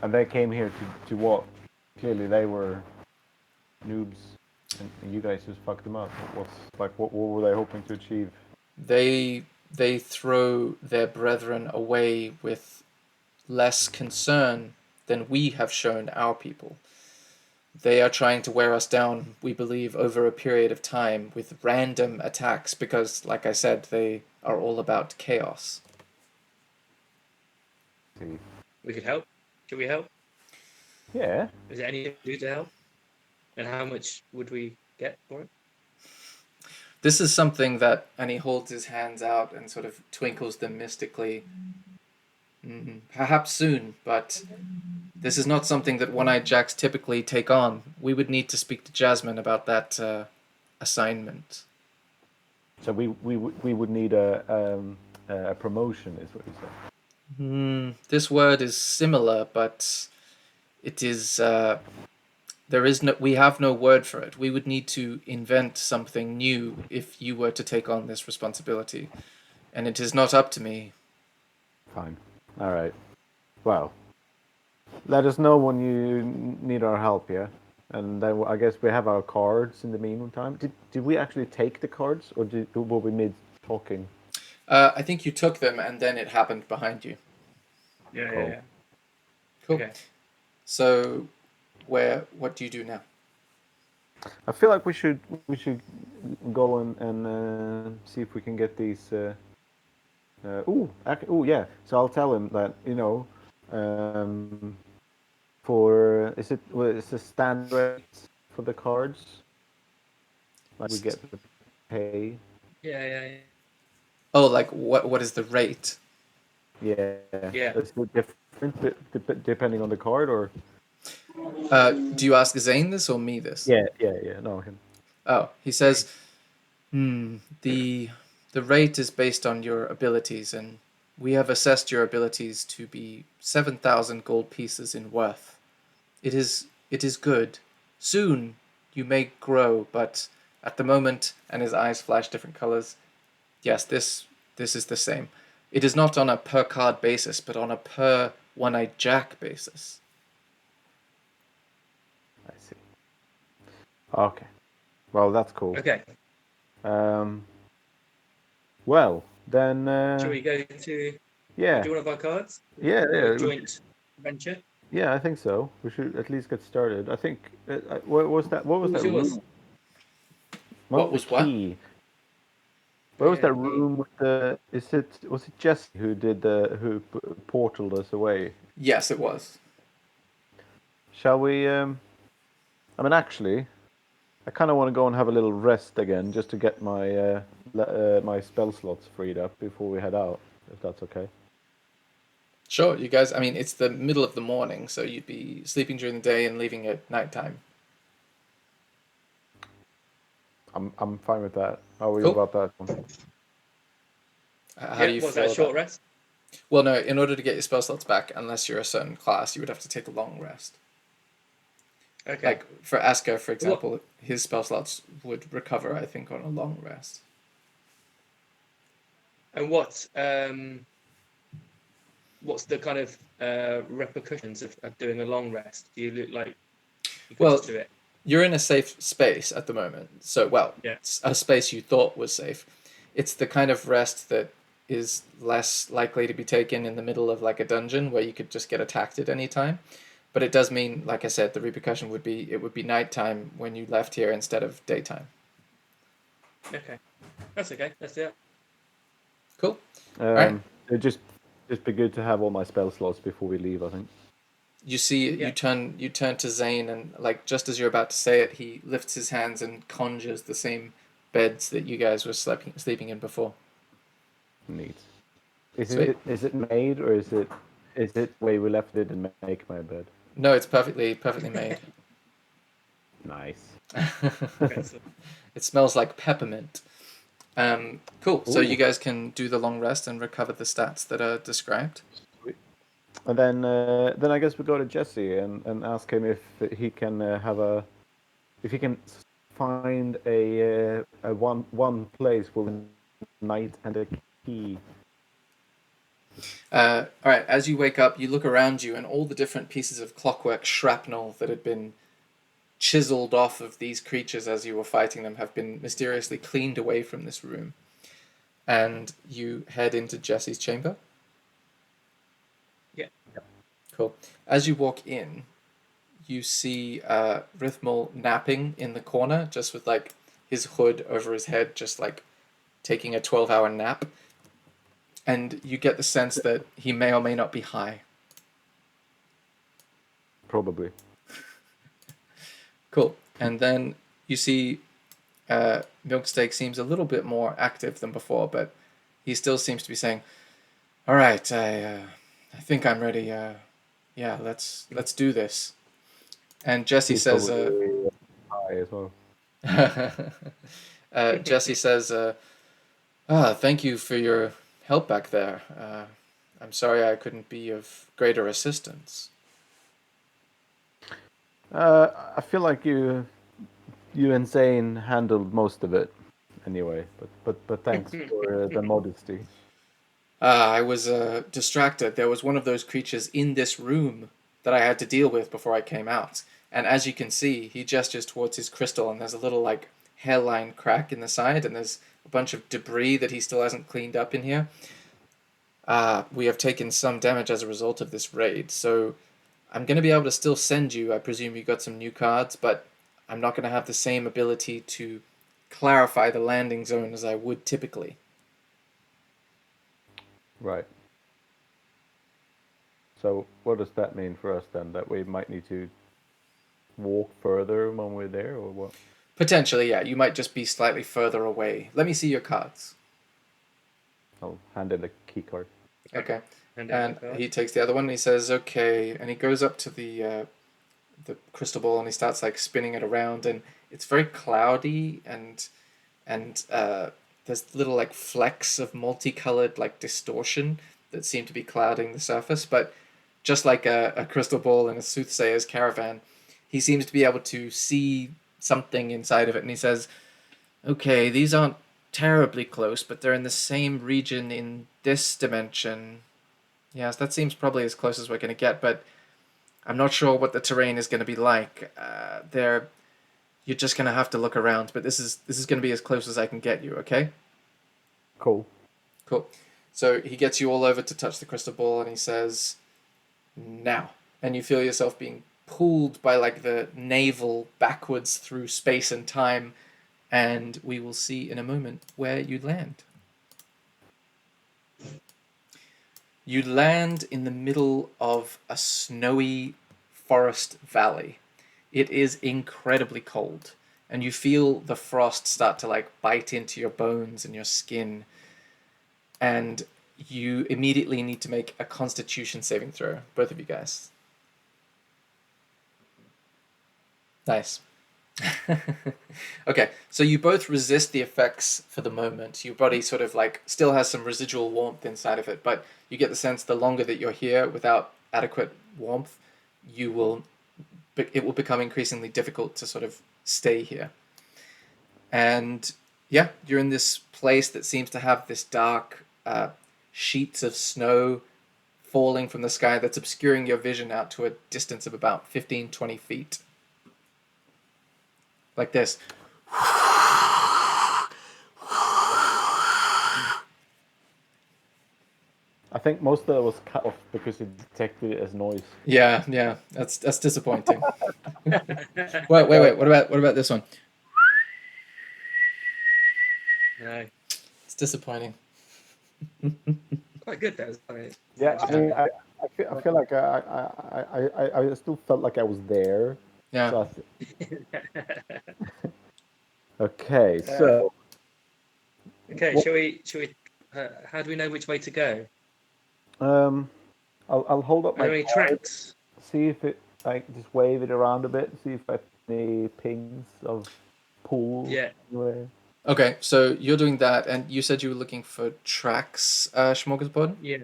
And they came here to what? Clearly they were noobs, and you guys just fucked them up. What were they hoping to achieve? They throw their brethren away with less concern than we have shown our people. They are trying to wear us down, we believe, over a period of time with random attacks because, like I said, they are all about chaos. See. We could help. Should we help? Yeah. Is there anything to do to help? And how much would we get for it? This is something that, and he holds his hands out and sort of twinkles them mystically. Perhaps soon, but this is not something that One-Eyed Jacks typically take on. We would need to speak to Jasmine about that assignment. So we would need a promotion, is what you said. This word is similar, but it is... we have no word for it. We would need to invent something new if you were to take on this responsibility. And it is not up to me. Fine. All right. Well, let us know when you need our help, yeah? And then I guess we have our cards in the meantime. Did we actually take the cards, or were we mid-talking? I think you took them, and then it happened behind you. Yeah. Cool. Okay. So... what do you do now? I feel like we should go and see if we can get these. Yeah. So I'll tell him that it's a standard rate for the cards. Like we get the pay. Yeah. Oh, like what is the rate? Yeah. It's different depending on the card, or. Do you ask Zane this or me this? Yeah. No, him. Oh, he says, the rate is based on your abilities, and we have assessed your abilities to be 7,000 gold pieces in worth. It is good. Soon you may grow, but at the moment, and his eyes flash different colors, yes, this is the same. It is not on a per card basis, but on a per One-Eyed Jack basis. I see. Okay. Well, that's cool. Okay. Well, then... Shall we go to do one of our cards? Yeah. Joint venture? Yeah, I think so. We should at least get started. I think... what was that room? What was what? Key? Where was that room with the... Was it Jesse who who portaled us away? Yes, it was. Shall we... actually, I kind of want to go and have a little rest again, just to get my my spell slots freed up before we head out, if that's okay. Sure, you guys. I mean, it's the middle of the morning, so you'd be sleeping during the day and leaving at nighttime. I'm fine with that. How are you Cool. about that one? How do Yeah, you was that feel a about? short rest? Well, no. In order to get your spell slots back, unless you're a certain class, you would have to take a long rest. Okay. Like for Asker, for What example, his spell slots would recover, I think, on a long rest. and what's the kind of repercussions of doing a long rest? Do you look like you could Well, just do it? you're in a safe space at the moment. So, well, Yeah. it's a space you thought was safe. It's the kind of rest that is less likely to be taken in the middle of like a dungeon where you could just get attacked at any time. But it does mean, like I said, the repercussion would be it would be nighttime when you left here instead of daytime. Okay. That's okay. Let's do it. Cool. Right. It'd just be good to have all my spell slots before we leave, I think. You see, Yeah. you turn to Zane, and like just as you're about to say it, he lifts his hands and conjures the same beds that you guys were sleeping in before. Neat. Sweet. Is it made or is it way we left it and make my bed? No, it's perfectly made. Nice. Excellent. It smells like peppermint. Cool. So Ooh. you guys can do the long rest and recover the stats that are described. And then I guess we go to Jesse and ask him if he can if he can find a one place with a knight and a key. All right. As you wake up, you look around you, and all the different pieces of clockwork shrapnel that had been chiseled off of these creatures as you were fighting them have been mysteriously cleaned away from this room. And you head into Jesse's chamber. Yeah. Cool. As you walk in, you see Rithmal napping in the corner, just with like his hood over his head, just like taking a 12-hour nap. And you get the sense that he may or may not be high. Probably. Cool. And then you see Milksteak seems a little bit more active than before, but he still seems to be saying, "All right, I think I'm ready. Yeah, let's do this." And Jesse He's says, probably high as well. Jesse says, thank you for your help back there. I'm sorry I couldn't be of greater assistance." I feel like you and Zane handled most of it anyway, but thanks for the modesty. I was distracted. There was one of those creatures in this room that I had to deal with before I came out. And as you can see, he gestures towards his crystal, and there's a little like hairline crack in the side, and there's a bunch of debris that he still hasn't cleaned up in here. We have taken some damage as a result of this raid, so I'm going to be able to still send you. I presume you got some new cards, but I'm not going to have the same ability to clarify the landing zone as I would typically. Right. So what does that mean for us then? That we might need to walk further when we're there, or what? Potentially, yeah. You might just be slightly further away. Let me see your cards. I'll hand in the key card. Okay. And And he takes the other one and he says, "Okay," and he goes up to the crystal ball and he starts like spinning it around, and it's very cloudy, and there's little like flecks of multicolored like distortion that seem to be clouding the surface. But just like a crystal ball in a soothsayer's caravan, he seems to be able to see something inside of it, and he says, "Okay, these aren't terribly close, but they're in the same region in this dimension. Yes, that seems probably as close as we're going to get, but I'm not sure what the terrain is going to be like. You're just going to have to look around, but this is going to be as close as I can get you, okay?" Cool. Cool. So he gets you all over to touch the crystal ball, and he says, "Now." And you feel yourself being pulled by like the navel backwards through space and time, and we will see in a moment where you land. You land in the middle of a snowy forest valley. It is incredibly cold, and you feel the frost start to like bite into your bones and your skin. And you immediately need to make a Constitution saving throw, both of you guys. Nice. Okay, so you both resist the effects for the moment. Your body sort of like still has some residual warmth inside of it, but you get the sense the longer that you're here without adequate warmth, it will become increasingly difficult to sort of stay here. And yeah, you're in this place that seems to have this dark sheets of snow falling from the sky that's obscuring your vision out to a distance of about 15, 20 feet. Like this. I think most of that was cut off because it detected it as noise. Yeah, that's disappointing. wait. What about this one? No, It's disappointing. quite good though. Sorry. Yeah, I mean, I feel like I still felt like I was there. Yeah. So okay, so Okay, What- shall we? How do we know which way to go? I'll hold up Are there my any card, tracks? see if it just wave it around a bit, see if I have any pings of pool. Yeah. Anywhere. Okay, so you're doing that, and you said you were looking for tracks, Smorgasbord? Yeah.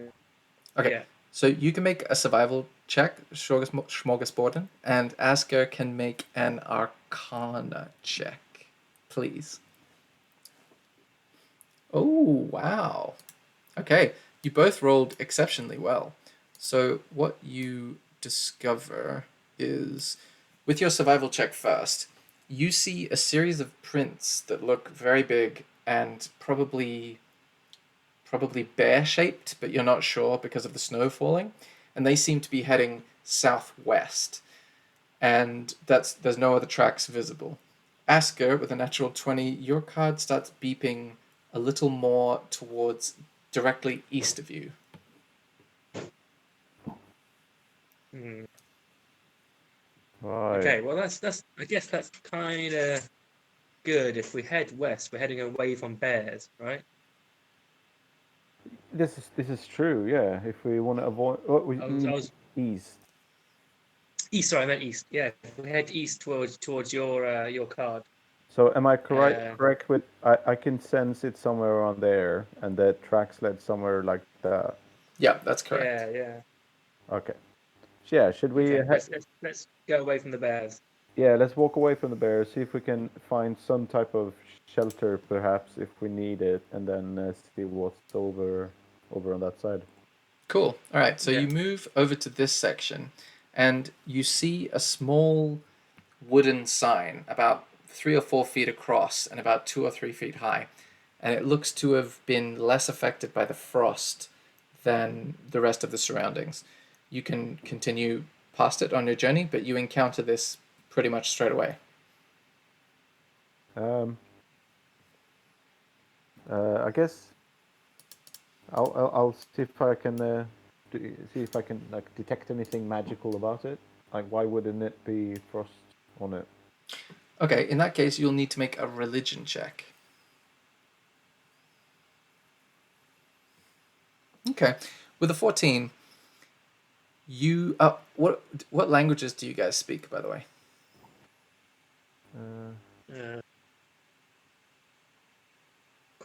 Okay, Yeah. so you can make a survival check, Smorgasborden, and Asker can make an Arcana check, please. Oh, wow. Okay, you both rolled exceptionally well. So what you discover is, with your survival check first, you see a series of prints that look very big and probably bear-shaped, but you're not sure because of the snow falling, and they seem to be heading southwest. And there's no other tracks visible. Asker, with a natural 20, your card starts beeping a little more towards directly east of you. Hmm. Right. Okay. Well, that's. I guess that's kind of good. If we head west, we're heading away from bears, right? This is true. Yeah, if we want to avoid, what we I mean was east. east. Sorry, I meant east. Yeah, if we head east towards your card. So am I correct? Uh, Correct with I can sense it somewhere around there, and the tracks led somewhere like that. Yeah, that's correct. Yeah. Okay. So yeah, should we? Okay. Let's go away from the bears. Yeah, let's walk away from the bears. See if we can find some type of shelter, perhaps, if we need it, and then see what's over on that side. Cool. All right, so Yeah. you move over to this section, and you see a small wooden sign about 3 or 4 feet across and about 2 or 3 feet high, and it looks to have been less affected by the frost than the rest of the surroundings. You can continue past it on your journey, but you encounter this pretty much straight away. I guess I'll see if I can see if I can like detect anything magical about it. Like, why wouldn't it be frost on it? Okay, in that case, you'll need to make a religion check. Okay, with a 14, you what languages do you guys speak, by the way?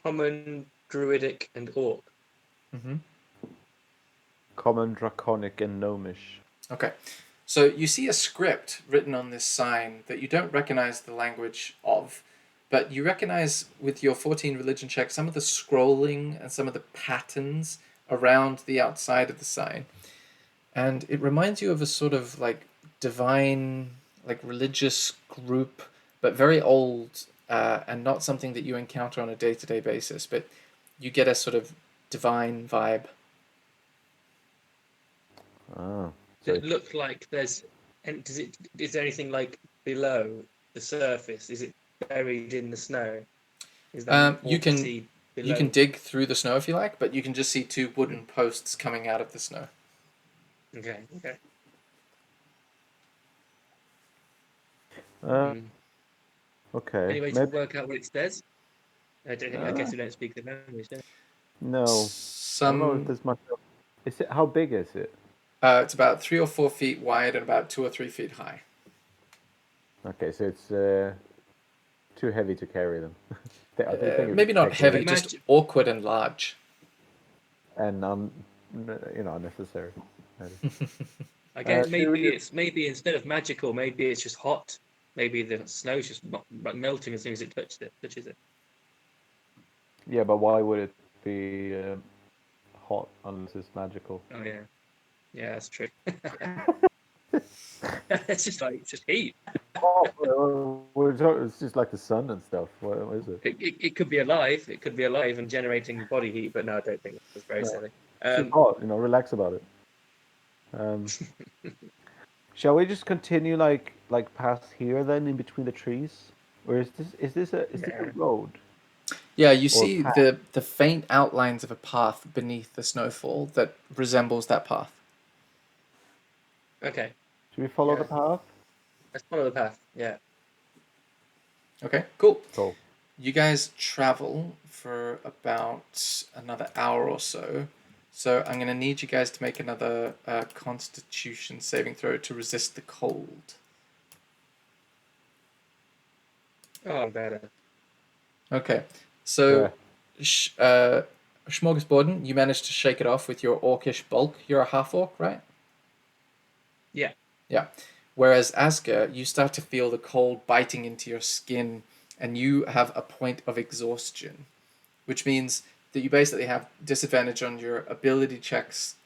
Common, Druidic, and Orc. Mm-hmm. Common, Draconic, and Gnomish. Okay, so you see a script written on this sign that you don't recognize the language of, but you recognize with your 14 religion check some of the scrolling and some of the patterns around the outside of the sign. And it reminds you of a sort of like divine, like religious group, but very old and not something that you encounter on a day-to-day basis, but you get a sort of divine vibe. Oh. Does it look like there's? And is there anything like below the surface? Is it buried in the snow? Is that You can see below? you can dig through the snow if you like, but you can just see 2 wooden posts coming out of the snow. Okay. Okay. Any way to work out what it says? I guess you don't speak the language, do you? No. I don't know if some. there's much. Is it? How big is it? It's about 3 or 4 feet wide and about 2 or 3 feet high. Okay, so it's too heavy to carry them. I think it Maybe would not take heavy, away just Imagine, awkward and large. and unnecessary. Maybe. I guess Should we maybe instead of magical, maybe it's just hot. Maybe the snow's just melting as soon as it touches it. Yeah, but why would it be hot unless it's magical? Oh yeah, yeah, that's true. It's just heat. It's just like the sun and stuff. What is it? It could be alive. It could be alive and generating body heat, but no, I don't think it's very No, silly. it's just hot. Relax about it. Um, shall we just continue like past here then in between the trees, or is this a Yeah. road Yeah, you or see path? the faint outlines of a path beneath the snowfall that resembles that path. Okay. Should we follow the Yeah. path? Let's follow the path. Yeah. Okay, cool. Cool. You guys travel for about another hour or so. So I'm going to need you guys to make another Constitution saving throw to resist the cold. Oh, I'm better. Okay, so Yeah. Smorgasborden, you managed to shake it off with your orcish bulk. You're a half-orc, right? Yeah. Yeah. Whereas Asger, you start to feel the cold biting into your skin, and you have a point of exhaustion, which means that you basically have disadvantage on your ability checks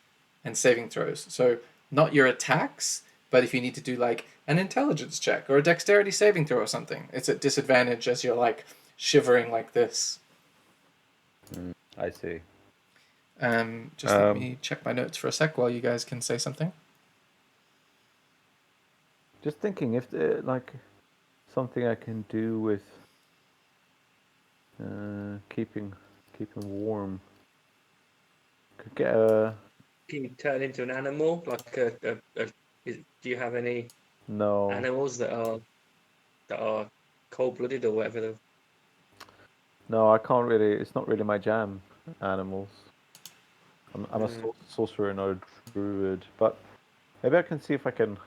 and saving throws. So not your attacks, but if you need to do like an intelligence check or a dexterity saving throw or something, it's at disadvantage as you're like shivering like this. I see. Just let me check my notes for a sec while you guys can say something. Just thinking if like something I can do with keeping warm. Could get a Can you turn into an animal? Like do you have any no. animals that are cold-blooded or whatever? No, I can't really. It's not really my jam. Animals. I'm a Mm. sorcerer, not a druid. But maybe I can see if I can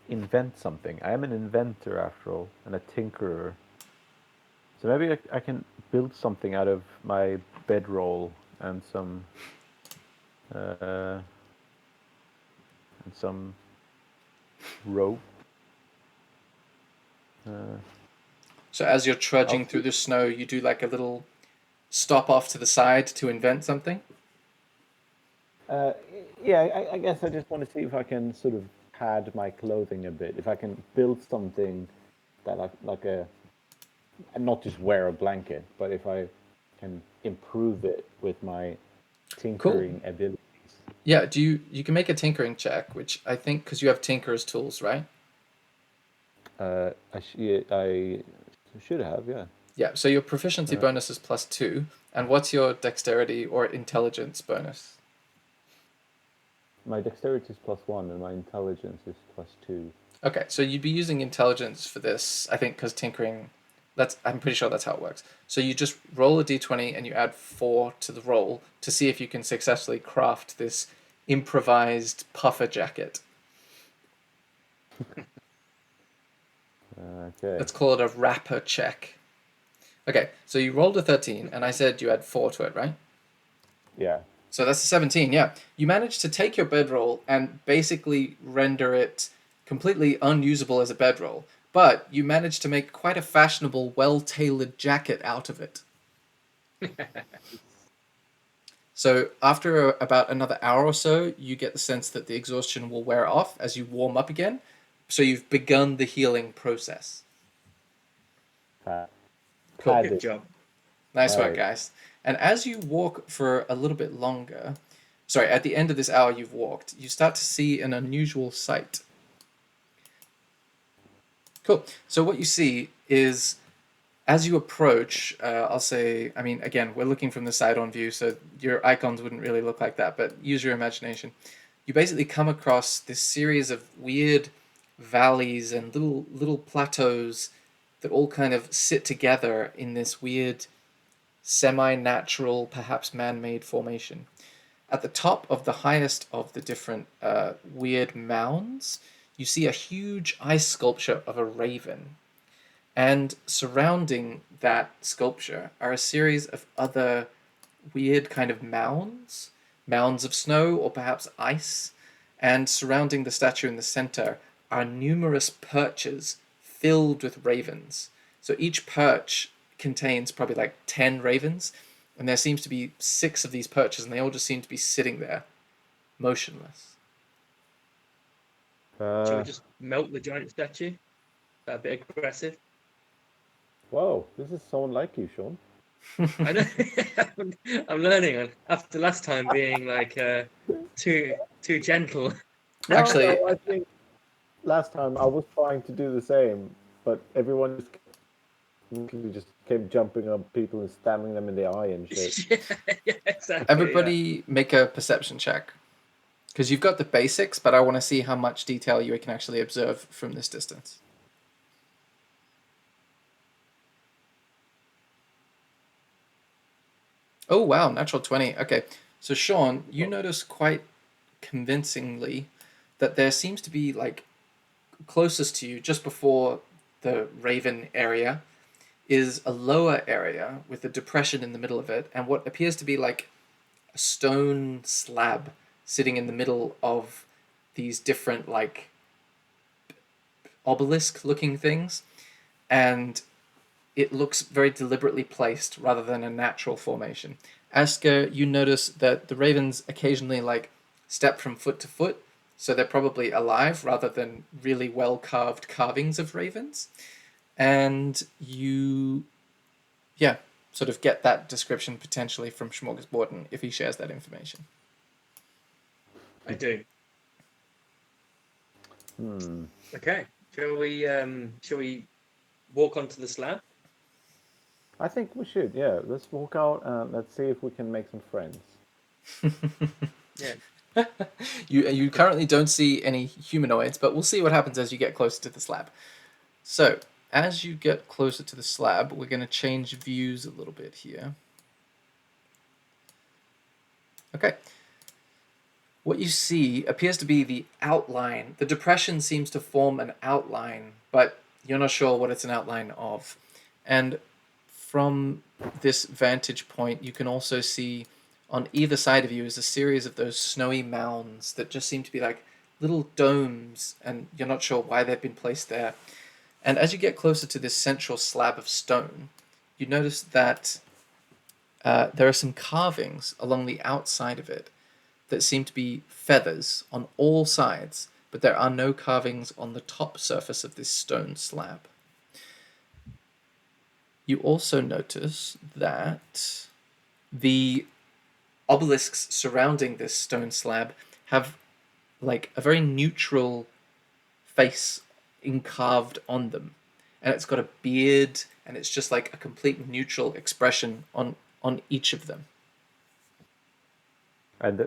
invent something. I am an inventor after all, and a tinkerer. So maybe I can build something out of my bedroll and some rope. So as you're trudging I'll through the snow, you do like a little stop off to the side to invent something. Yeah, I guess I just want to see if I can sort of pad my clothing a bit. If I can build something that like a, and not just wear a blanket, but if I can improve it with my tinkering abilities. Yeah, you can make a tinkering check, which I think because you have tinker's tools, right? I should have, yeah. Yeah, so your proficiency bonus is +2, and what's your dexterity or intelligence bonus? My dexterity is +1 and my intelligence is +2. Okay, so you'd be using intelligence for this, I think, because tinkering. I'm pretty sure that's how it works. So you just roll a d20 and you add 4 to the roll to see if you can successfully craft this improvised puffer jacket. Okay. Let's call it a wrapper check. Okay, so you rolled a 13, and I said you add 4 to it, right? Yeah. So that's a 17, yeah. You managed to take your bedroll and basically render it completely unusable as a bedroll, but you managed to make quite a fashionable, well-tailored jacket out of it. So after about another hour or so, you get the sense that the exhaustion will wear off as you warm up again. So you've begun the healing process. Cool. Good job. Nice work, Alright. guys. And as you walk for a little bit longer, sorry, at the end of this hour you've walked, you start to see an unusual sight. Cool. So what you see is, as you approach, I'll say, I mean, again, we're looking from the side-on view, so your icons wouldn't really look like that, but use your imagination. You basically come across this series of weird valleys and little plateaus that all kind of sit together in this weird semi-natural, perhaps man-made formation. At the top of the highest of the different weird mounds, you see a huge ice sculpture of a raven. And surrounding that sculpture are a series of other weird kind of mounds of snow or perhaps ice. And surrounding the statue in the center are numerous perches filled with ravens. So each perch contains probably like 10 ravens, and there seems to be 6 of these perches, and they all just seem to be sitting there, motionless. Shall we just melt the giant statue? Is that a bit aggressive? Whoa, this is someone like you, Sean. I know. I'm learning after last time being like too gentle. Actually, I think last time I was trying to do the same, but everyone just kept jumping on people and stabbing them in the eye and shit. Yeah, exactly. everybody make a perception check. Because you've got the basics, but I want to see how much detail you can actually observe from this distance. Oh, wow, natural 20. Okay, so Sean, you notice quite convincingly that there seems to be, like, closest to you, just before the Raven area, is a lower area with a depression in the middle of it, and what appears to be like a stone slab sitting in the middle of these different, like, obelisk-looking things, and it looks very deliberately placed rather than a natural formation. Asker, you notice that the ravens occasionally like step from foot to foot, so they're probably alive rather than really well carved carvings of ravens. And you, yeah, sort of get that description potentially from Smorgasborden if he shares that information. I do. Okay. Shall we walk onto the slab? I think we should, yeah. Let's walk out and let's see if we can make some friends. Yeah. You currently don't see any humanoids, but we'll see what happens as you get closer to the slab. So, as you get closer to the slab, we're going to change views a little bit here. Okay. What you see appears to be the outline. The depression seems to form an outline, but you're not sure what it's an outline of. And from this vantage point, you can also see on either side of you is a series of those snowy mounds that just seem to be like little domes, and you're not sure why they've been placed there. And as you get closer to this central slab of stone, you notice that there are some carvings along the outside of it that seem to be feathers on all sides, but there are no carvings on the top surface of this stone slab. You also notice that the obelisks surrounding this stone slab have like a very neutral face carved on them, and it's got a beard, and it's just like a complete neutral expression on each of them. And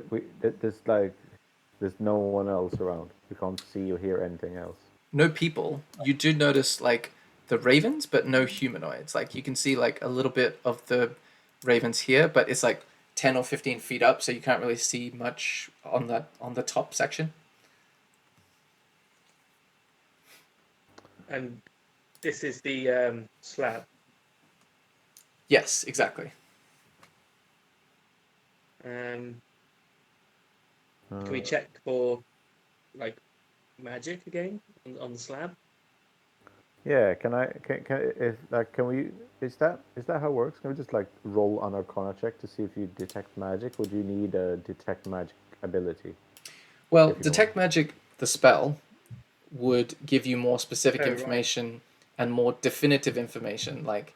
there's no one else around. We can't see or hear anything else. No people. You do notice like the ravens, but no humanoids. Like you can see like a little bit of the ravens here, but it's like 10 or 15 feet up, so you can't really see much on the top section. And this is the slab. Yes, exactly. Can we check for like magic again on the slab? Yeah, can we? Is that how it works? Can we just like roll an Arcana check to see if you detect magic, or do you need a detect magic ability? Well, detect magic, the spell, would give you more specific information and more definitive information. Like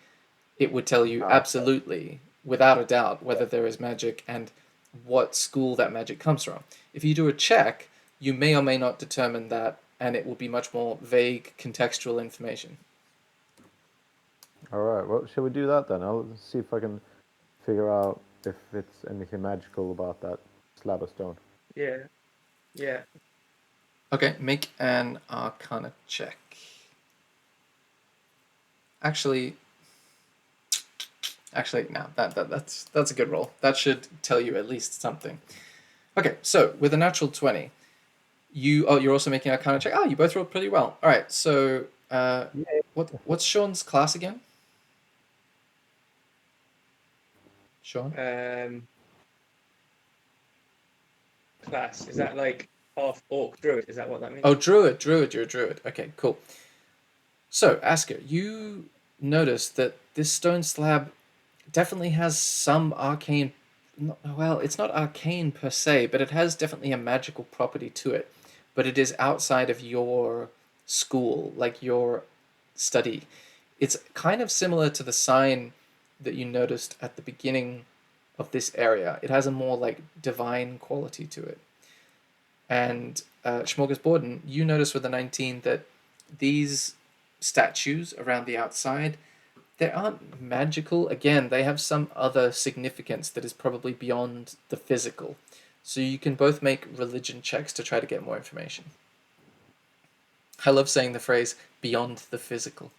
it would tell you absolutely, without a doubt, whether there is magic and what school that magic comes from. If you do a check, you may or may not determine that, and it will be much more vague contextual information. All right. Well, shall we do that then? I'll see if I can figure out if it's anything magical about that slab of stone. Yeah. Yeah. Okay, make an Arcana check. Actually, Actually, no, that's a good roll. That should tell you at least something. Okay, so with a natural 20, you're also making a kind of check. Oh, you both rolled pretty well. All right, so what's Sean's class again? Sean? Class, is that like half orc druid? Is that what that means? Oh, druid. You're a druid. Okay, cool. So, Asker, you notice that this stone slab definitely has some arcane. Well, it's not arcane per se, but it has definitely a magical property to it. But it is outside of your school, like your study. It's kind of similar to the sign that you noticed at the beginning of this area. It has a more like divine quality to it. And Smorgasborden, you notice with the 19 that these statues around the outside, they aren't magical. Again, they have some other significance that is probably beyond the physical. So you can both make religion checks to try to get more information. I love saying the phrase beyond the physical.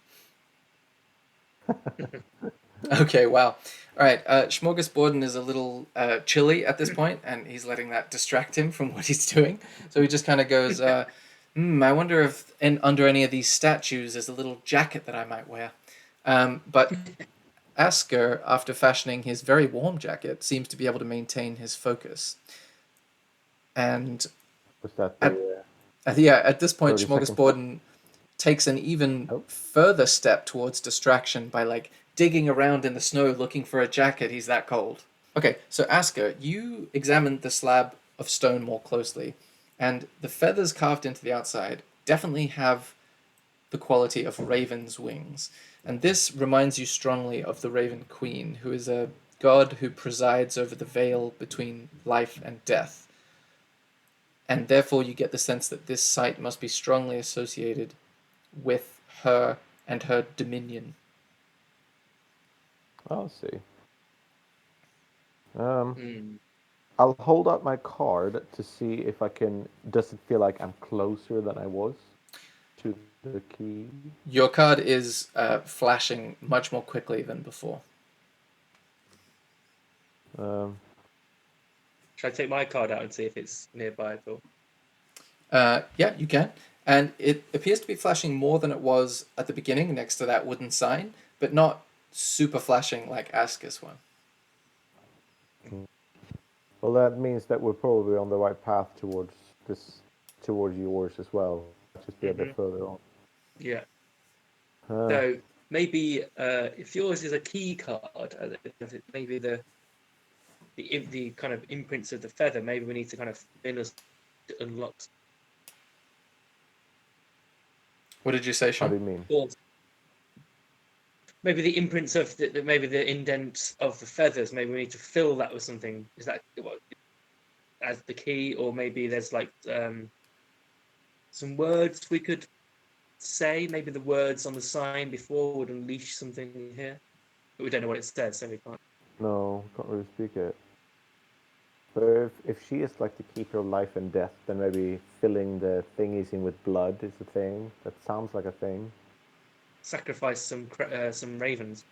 Okay, wow. All right, Smorgasborden is a little chilly at this point, and he's letting that distract him from what he's doing. So he just kind of goes, I wonder if under any of these statues there's a little jacket that I might wear. But Asker, after fashioning his very warm jacket, seems to be able to maintain his focus. And Was that at this point, 30 seconds Smorgasborden takes an even further step towards distraction by like digging around in the snow looking for a jacket. He's that cold. Okay, so Asker, you examined the slab of stone more closely, and the feathers carved into the outside definitely have the quality of raven's wings. And this reminds you strongly of the Raven Queen, who is a god who presides over the veil between life and death. And therefore you get the sense that this site must be strongly associated with her and her dominion. I'll see. I'll hold up my card to see if I can. Does it feel like I'm closer than I was to the key? Your card is flashing much more quickly than before. Should I take my card out and see if it's nearby at all? Yeah, you can. And it appears to be flashing more than it was at the beginning next to that wooden sign, but not super flashing like Asker's one. Well, that means that we're probably on the right path towards yours as well. Just be a bit further on. Yeah. So maybe if yours is a key card, maybe the kind of imprints of the feather. Maybe we need to kind of unlock. What did you say, Sean? How do you mean? Maybe the imprints of maybe the indents of the feathers. Maybe we need to fill that with something. Is that what as the key, or maybe there's like some words we could say? Maybe the words on the sign before would unleash something here, but we don't know what it says, so we can't. No, can't really speak it. But if she is like the keeper of life and death, then maybe filling the thingies in with blood is a thing. That sounds like a thing. Sacrifice some ravens.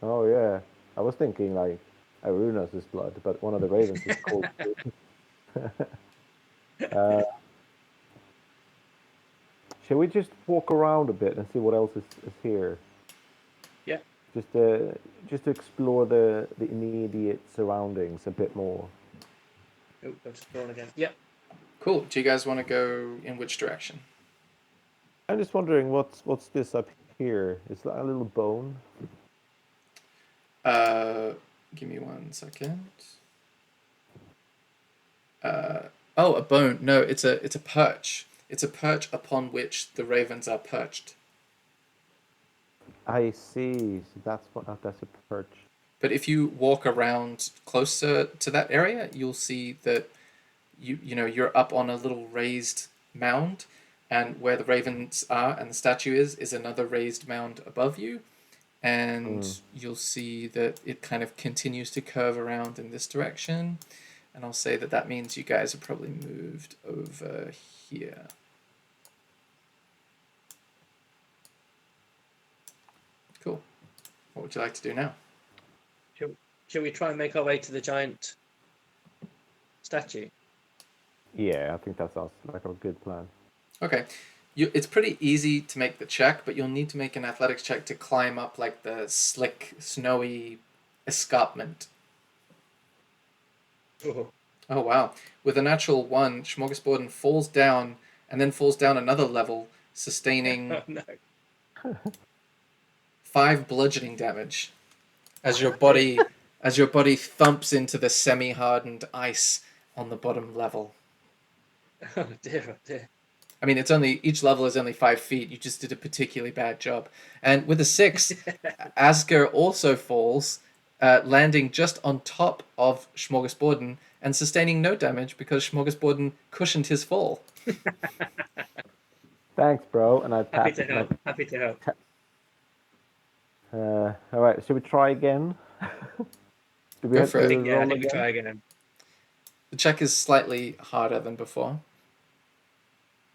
Oh yeah, I was thinking like Aruna's blood, but one of the ravens is called. Shall we just walk around a bit and see what else is here? Yeah. Just to explore the immediate surroundings a bit more. Oh, I've just drawn again. Yeah. Cool. Do you guys want to go in which direction? I'm just wondering what's this up here? Is that a little bone? Give me 1 second. Oh, a bone. No, it's a perch. It's a perch upon which the ravens are perched. I see. So that's a perch. But if you walk around closer to that area, you'll see that you're up on a little raised mound, and where the ravens are and the statue is another raised mound above you, and you'll see that it kind of continues to curve around in this direction, and I'll say that means you guys have probably moved over here. Cool. What would you like to do now? Shall we try and make our way to the giant statue? Yeah, I think that sounds like a good plan. Okay. It's pretty easy to make the check, but you'll need to make an athletics check to climb up like the slick, snowy escarpment. Oh, Oh wow. With a natural 1, Smorgasborden falls down and then falls down another level, sustaining no. 5 bludgeoning damage as your body thumps into the semi-hardened ice on the bottom level. Oh dear. I mean, each level is only 5 feet. You just did a particularly bad job. And with a 6, Asger also falls, landing just on top of Smorgasborden and sustaining no damage because Smorgasborden cushioned his fall. Thanks, bro. And I Happy pat to help. Happy to help. all right, should we try again? Do we Go have for to it. I think roll we again? try again. The check is slightly harder than before.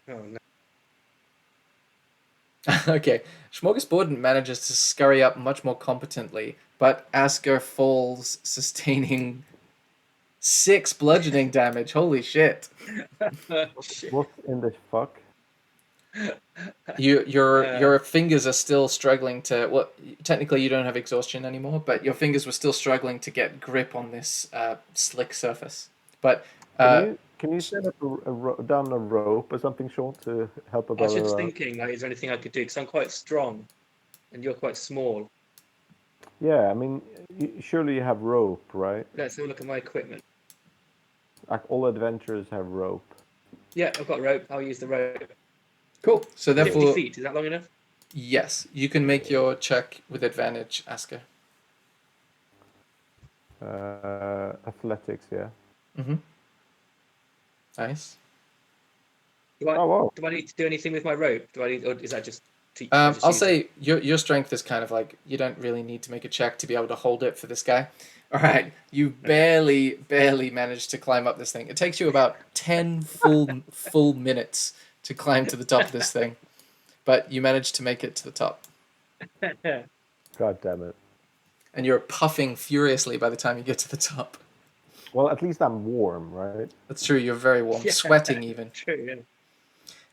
Oh no. Okay, Smorgasborden manages to scurry up much more competently, but Asger falls, sustaining 6 bludgeoning damage. Holy shit! Shit. What in the fuck? Your fingers are still struggling to. Well, technically you don't have exhaustion anymore, but your fingers were still struggling to get grip on this slick surface. But Can you set up down a rope or something short to help a I was brother just out? thinking, like, is there anything I could do? Because I'm quite strong, and you're quite small. Yeah, I mean, surely you have rope, right? Let's have a look at my equipment. Like all adventurers have rope. Yeah, I've got rope. I'll use the rope. cool. So 50 therefore, feet. Is that long enough? yes, you can make your check with advantage, Asger. Athletics, yeah. Mm-hmm. Nice. Do I, Oh, wow. do I need to do anything with my rope? Do I need, or is that just? I'll use it? say your strength is kind of like you don't really need to make a check to be able to hold it for this guy. All right, you barely managed to climb up this thing. It takes you about 10 full minutes to climb to the top of this thing, but you managed to make it to the top. God damn it. And you're puffing furiously by the time you get to the top. Well, at least I'm warm, right? That's true. You're very warm, Yeah. sweating even. True. Yeah.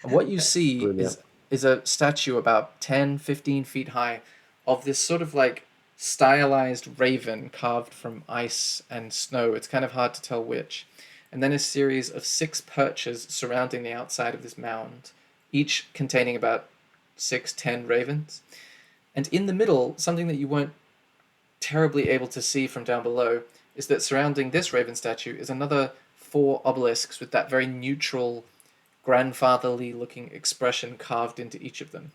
And what you see Brilliant. is a statue about 10, 15 feet high of this sort of like stylized raven carved from ice and snow. It's kind of hard to tell which. And then a series of 6 perches surrounding the outside of this mound, each containing about 6-10 ravens. And in the middle, something that you weren't terribly able to see from down below, is that surrounding this raven statue is another 4 obelisks with that very neutral, grandfatherly looking expression carved into each of them.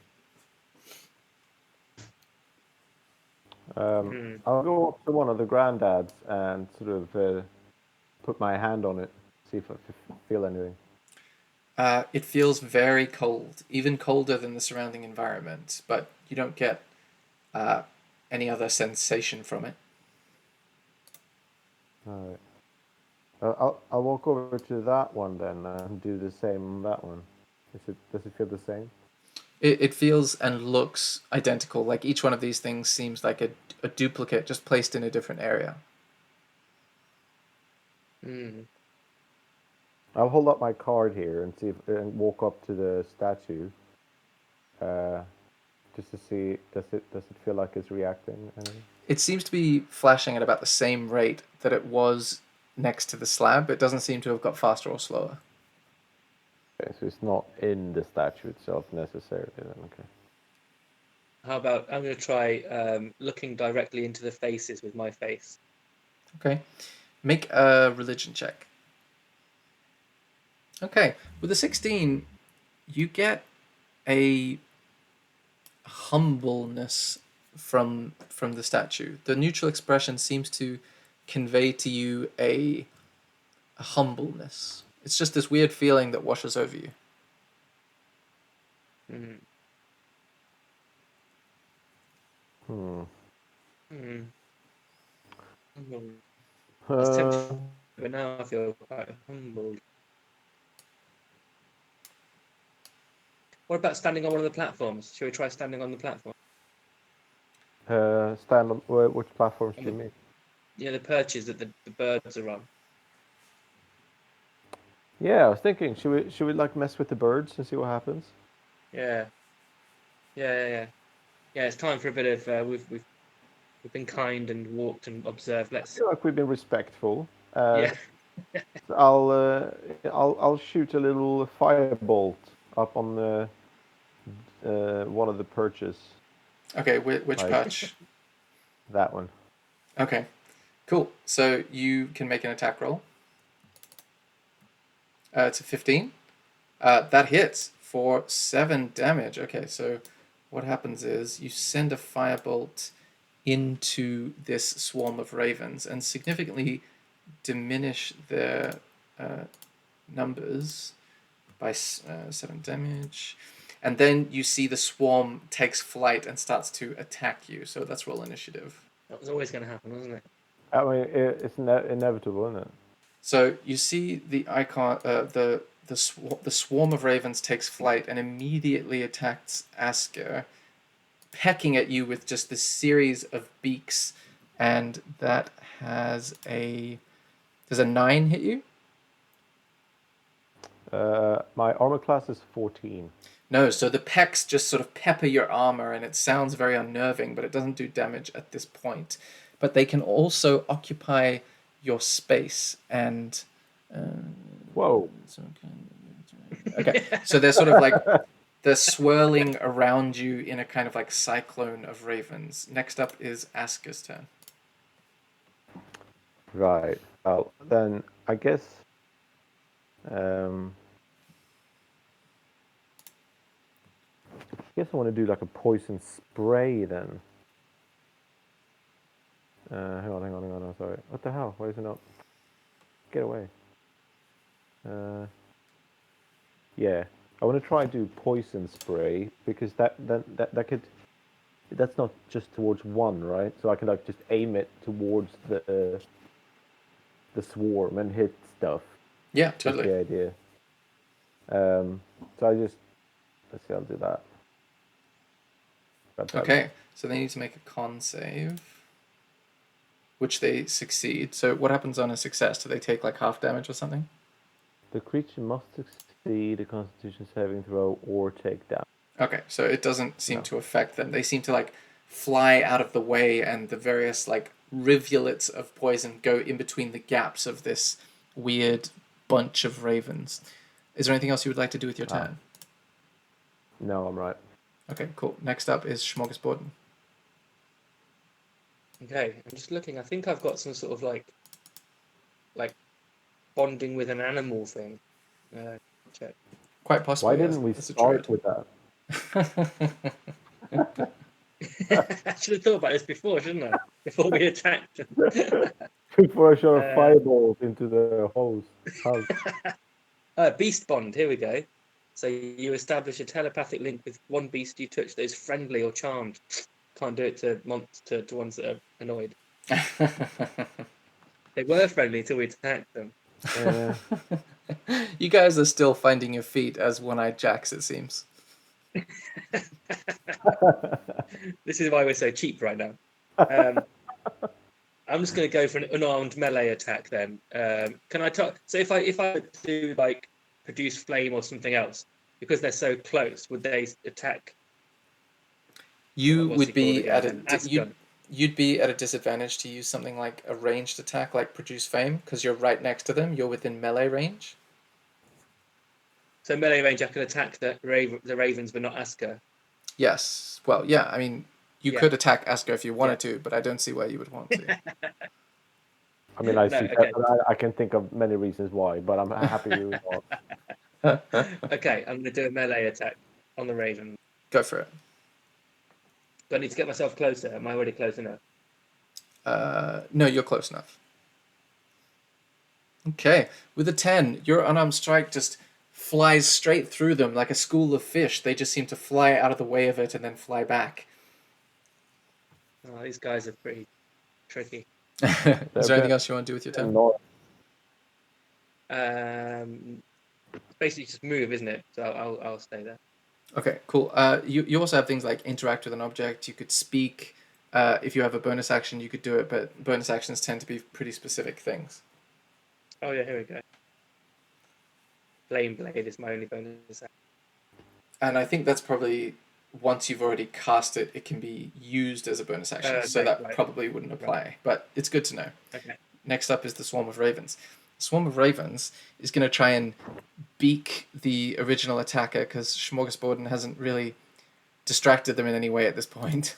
I'll go up to one of the granddads and sort of put my hand on it, see if I feel anything. It feels very cold, even colder than the surrounding environment, but you don't get any other sensation from it. All right. I'll walk over to that one then and do the same on that one. Does it feel the same? It feels and looks identical. Like each one of these things seems like a duplicate, just placed in a different area. I'll hold up my card here and and walk up to the statue, just to see does it feel like it's reacting? It seems to be flashing at about the same rate that it was next to the slab. It doesn't seem to have got faster or slower. Okay, so it's not in the statue itself necessarily then, okay. How about I'm going to try looking directly into the faces with my face. Okay. Make a religion check. Okay. With a 16, you get a humbleness from the statue. The neutral expression seems to convey to you a humbleness. It's just this weird feeling that washes over you. That's tempting, but now I feel quite humbled. What about standing on one of the platforms? Shall we try standing on the platform? Stand on which platforms do you mean? The perches that the birds are on. Yeah, I was thinking, should we like mess with the birds and see what happens? Yeah, yeah. It's time for a bit of we've been kind and walked and observed. I Let's feel like we've been respectful. yeah. I'll shoot a little firebolt up on the one of the perches, Okay, which like perch? that one. Okay, cool. So you can make an attack roll. It's a 15. That hits for 7 damage. Okay, so what happens is you send a firebolt into this swarm of ravens and significantly diminish their numbers by 7 damage. And then you see the swarm takes flight and starts to attack you. So that's roll initiative. That was always going to happen, wasn't it? I mean, it's inevitable, isn't it? So you see the icon, the swarm of ravens takes flight and immediately attacks Asker, pecking at you with just this series of beaks, and that has a does a 9 hit you? My armor class is 14. No, so the pecks just sort of pepper your armor, and it sounds very unnerving, but it doesn't do damage at this point. But they can also occupy your space, and Whoa. okay, so they're sort of like they're swirling around you in a kind of like cyclone of ravens. Next up is Asker's turn. Right. Well, then I guess. I guess I want to do like a poison spray then. Hang on. Sorry. What the hell? Why is it not? Get away. Yeah. I want to try and do poison spray because that could. That's not just towards one, right? So I can like just aim it towards the swarm and hit stuff. Yeah, That's totally. the idea. So let's see, I'll do that. Okay, so they need to make a con save, which they succeed. So what happens on a success? Do they take like half damage or something? The creature must succeed a Constitution saving throw or take damage. Okay, so it doesn't seem to affect them. They seem to like fly out of the way, and the various like rivulets of poison go in between the gaps of this weird bunch of ravens. Is there anything else you would like to do with your turn? No, I'm right. Okay, cool. Next up is Smorgasborden. Okay, I'm just looking. I think I've got some sort of like bonding with an animal thing. Check. Quite possibly. Why didn't we start with that? I should have thought about this before, shouldn't I? Before we attacked them. Before I shot a firebolt into the house. Beast bond. Here we go. So you establish a telepathic link with one beast you touch that is friendly or charmed. Can't do it to ones that are annoyed. They were friendly until we attacked them. You guys are still finding your feet as one-eyed jacks, it seems. This is why we're so cheap right now. I'm just going to go for an unarmed melee attack then. Can I talk? So if I do like produce flame or something else, because they're so close, would they attack? You would be at you'd be at a disadvantage to use something like a ranged attack, like produce flame, because you're right next to them. You're within melee range. So melee range, I can attack the ravens, but not Asker. Yes. Well, yeah. I mean, you could attack Asker if you wanted to, but I don't see why you would want to. I mean, I see. Okay. I can think of many reasons why, but I'm happy with all. Okay, I'm going to do a melee attack on the raven. Go for it. Do I need to get myself closer? Am I already close enough? No, you're close enough. Okay, with a 10, your unarmed strike just flies straight through them like a school of fish. They just seem to fly out of the way of it and then fly back. Oh, these guys are pretty tricky. Is there anything else you want to do with your turn? Basically just move, isn't it? So I'll stay there. Okay, cool. You also have things like interact with an object. You could speak. if you have a bonus action, you could do it, but bonus actions tend to be pretty specific things. Oh yeah, here we go. Flame Blade is my only bonus action. And I think that's probably, once you've already cast it, it can be used as a bonus action, so Right, that right. probably wouldn't apply. But it's good to know. Okay. Next up is the Swarm of Ravens. The Swarm of Ravens is going to try and beak the original attacker because Smorgasborden hasn't really distracted them in any way at this point.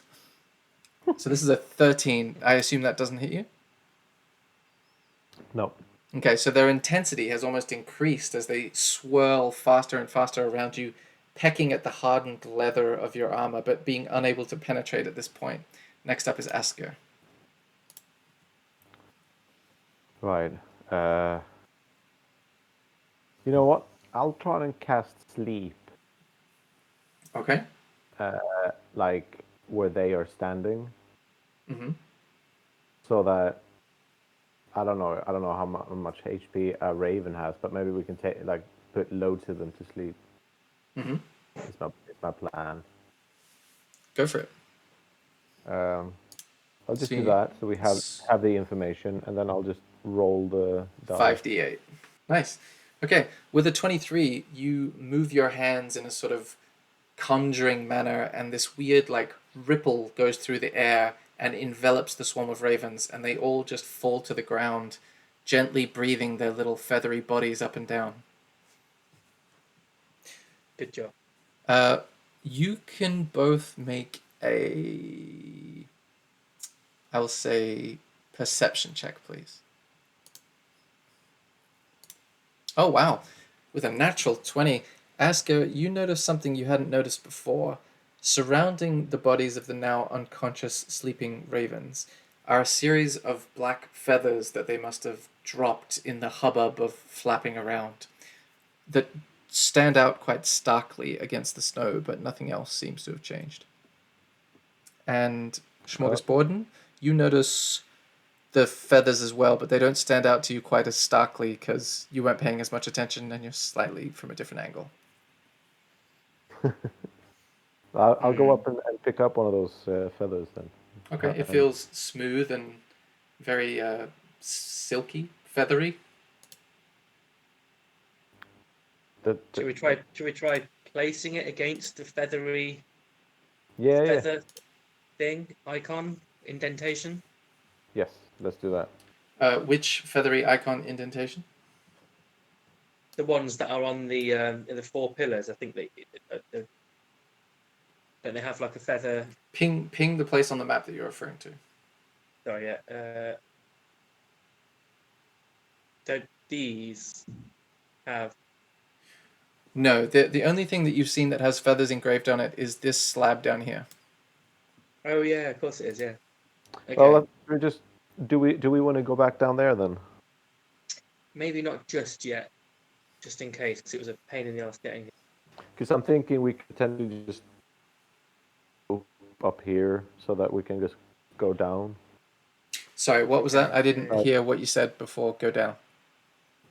So this is a 13. I assume that doesn't hit you? No. Okay, so their intensity has almost increased as they swirl faster and faster around you, pecking at the hardened leather of your armor, but being unable to penetrate at this point. Next up is Asker. Right. You know what? I'll try and cast sleep, Okay. like where they are standing, Mm-hmm. so that I don't know how much HP a raven has, but maybe we can put loads of them to sleep. Mm-hmm. It's my plan. Go for it. I'll just See, do that, so we have the information, and then I'll just roll the die. 5d8. Nice. Okay, with a 23, you move your hands in a sort of conjuring manner, and this weird ripple goes through the air and envelops the swarm of ravens, and they all just fall to the ground, gently breathing their little feathery bodies up and down. Good job. You can both make a, I'll say, perception check, please. Oh, wow. With a natural 20, Asker, you notice something you hadn't noticed before. Surrounding the bodies of the now unconscious sleeping ravens are a series of black feathers that they must have dropped in the hubbub of flapping around that stand out quite starkly against the snow, but nothing else seems to have changed. And Smorgasborden, you notice the feathers as well, but they don't stand out to you quite as starkly because you weren't paying as much attention and you're slightly from a different angle. I'll go up and pick up one of those feathers then. Okay, it feels smooth and very silky, feathery. Should we try placing it against the feathery Yeah. feather thing icon indentation? Yes, let's do that. Which feathery icon indentation? The ones that are on the in the 4 pillars. I think don't they have like a feather? Ping the place on the map that you're referring to. Sorry, yeah. Don't these have? No, the only thing that you've seen that has feathers engraved on it is this slab down here. Oh yeah, of course it is. Yeah. Okay. Well, we just do we want to go back down there then? Maybe not just yet, just in case, because it was a pain in the ass getting here. Because I'm thinking we could potentially just go up here so that we can just go down. Sorry, what was that? I didn't hear what you said before go down.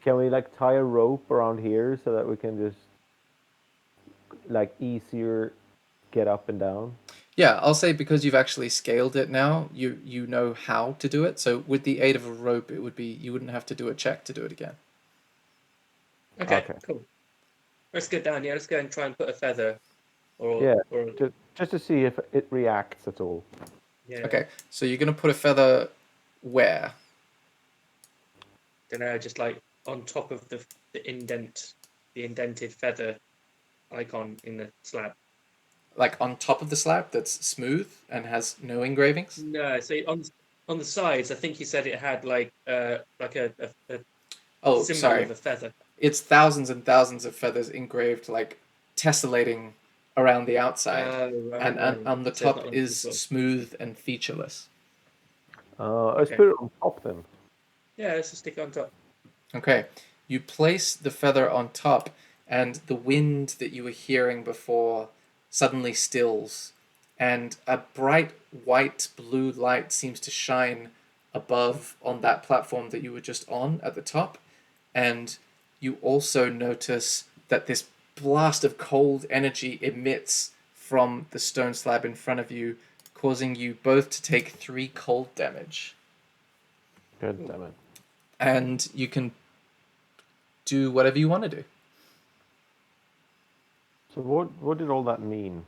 Can we tie a rope around here so that we can just easier get up and down? Yeah, I'll say because you've actually scaled it now, you know how to do it. So with the aid of a rope, it would be you wouldn't have to do a check to do it again. Okay. Cool. Let's go down. Yeah, let's go and try and put a feather. Just to see if it reacts at all. Yeah. Okay, so you're gonna put a feather where? Don't know, just on top of the indented feather icon in the slab. Like on top of the slab that's smooth and has no engravings? No, so on the sides, I think you said it had a symbol sorry. of a feather. It's thousands and thousands of feathers engraved, tessellating around the outside, and on the top is smooth and featureless. Let's put it on top then. Yeah, let's just stick it on top. Okay, you place the feather on top, and the wind that you were hearing before suddenly stills, and a bright white blue light seems to shine above on that platform that you were just on at the top, and you also notice that this blast of cold energy emits from the stone slab in front of you, causing you both to take 3 cold damage. God damn it. And you can do whatever you want to do. So what did all that mean?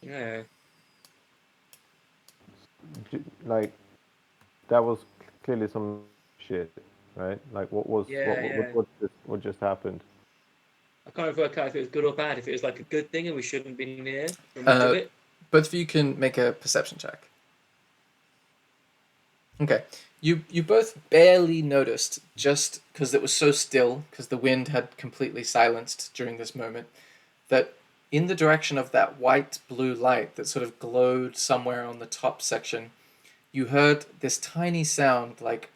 Yeah. Like, that was clearly some shit, right? Like, what Yeah. what just happened? I can't work out if it was good or bad. If it was like a good thing and we shouldn't be near when we Uh, do it. Both of you can make a perception check. Okay. You both barely noticed, just because it was so still, because the wind had completely silenced during this moment, that in the direction of that white blue light that sort of glowed somewhere on the top section, you heard this tiny sound like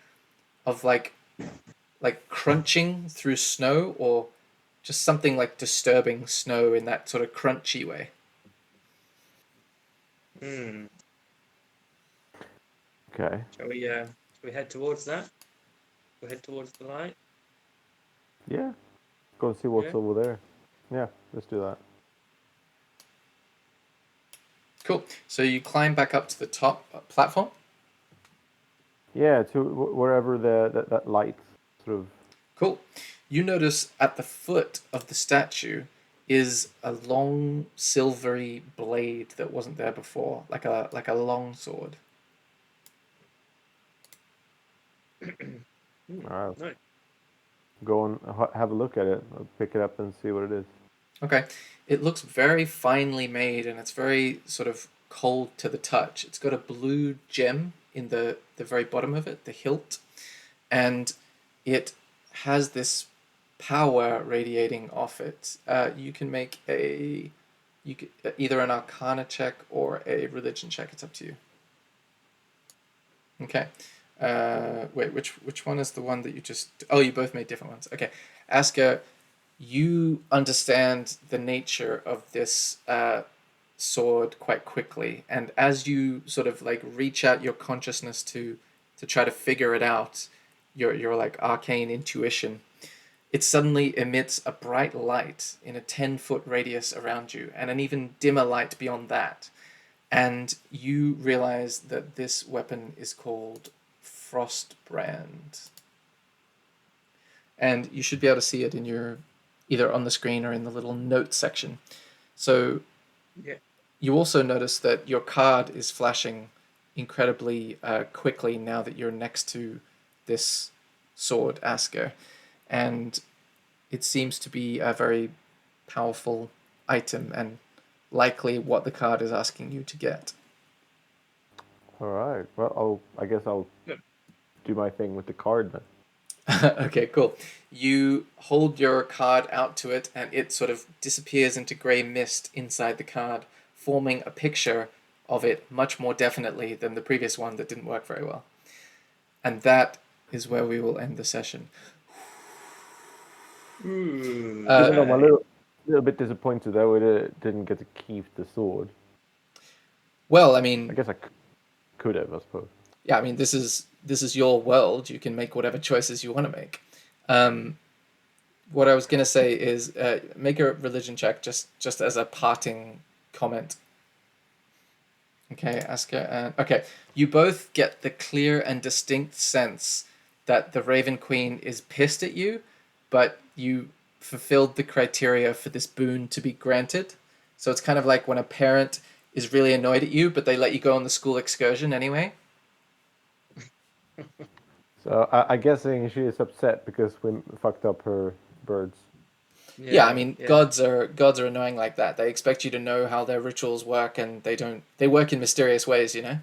crunching through snow, or just something like disturbing snow in that sort of crunchy way. Hmm. Okay. Shall we head towards that? We'll head towards the light. Yeah. Go and see what's Yeah. over there. Yeah, let's do that. Cool. So you climb back up to the top platform. Yeah, to wherever that light sort of. Cool. You notice at the foot of the statue is a long silvery blade that wasn't there before, like a long sword. All right. No. Go and have a look at it. I'll pick it up and see what it is. Okay. It looks very finely made, and it's very sort of cold to the touch. It's got a blue gem in the very bottom of it, the hilt, and it has this power radiating off it. You can make either an Arcana check or a Religion check. It's up to you. Okay. Wait, which one is the one that you just? Oh, you both made different ones. Okay, Aska, you understand the nature of this sword quite quickly, and as you sort of like reach out your consciousness to try to figure it out, your like arcane intuition, it suddenly emits a bright light in a 10-foot radius around you, and an even dimmer light beyond that, and you realize that this weapon is called Frostbrand. And you should be able to see it in your either on the screen or in the little notes section. So Yeah. you also notice that your card is flashing incredibly quickly now that you're next to this sword, Asker, and it seems to be a very powerful item and likely what the card is asking you to get. All right. Well, I guess I'll Yep. do my thing with the card then. Okay, cool. You hold your card out to it, and it sort of disappears into grey mist inside the card, forming a picture of it much more definitely than the previous one that didn't work very well. And that is where we will end the session. Ooh. Even though I'm a little bit disappointed that we didn't get to keep the sword. Well, I I mean, guess I could have, I suppose. yeah, I mean, this is your world. You can make whatever choices you want to make. What I was gonna say is make a religion check just as a parting comment. Okay, Aska, and okay, you both get the clear and distinct sense that the Raven Queen is pissed at you, but you fulfilled the criteria for this boon to be granted. So it's kind of like when a parent is really annoyed at you, but they let you go on the school excursion anyway. So I'm guessing she is upset because we fucked up her birds. Yeah, I mean, gods are annoying like that. They expect you to know how their rituals work, and they don't. They work in mysterious ways, you know.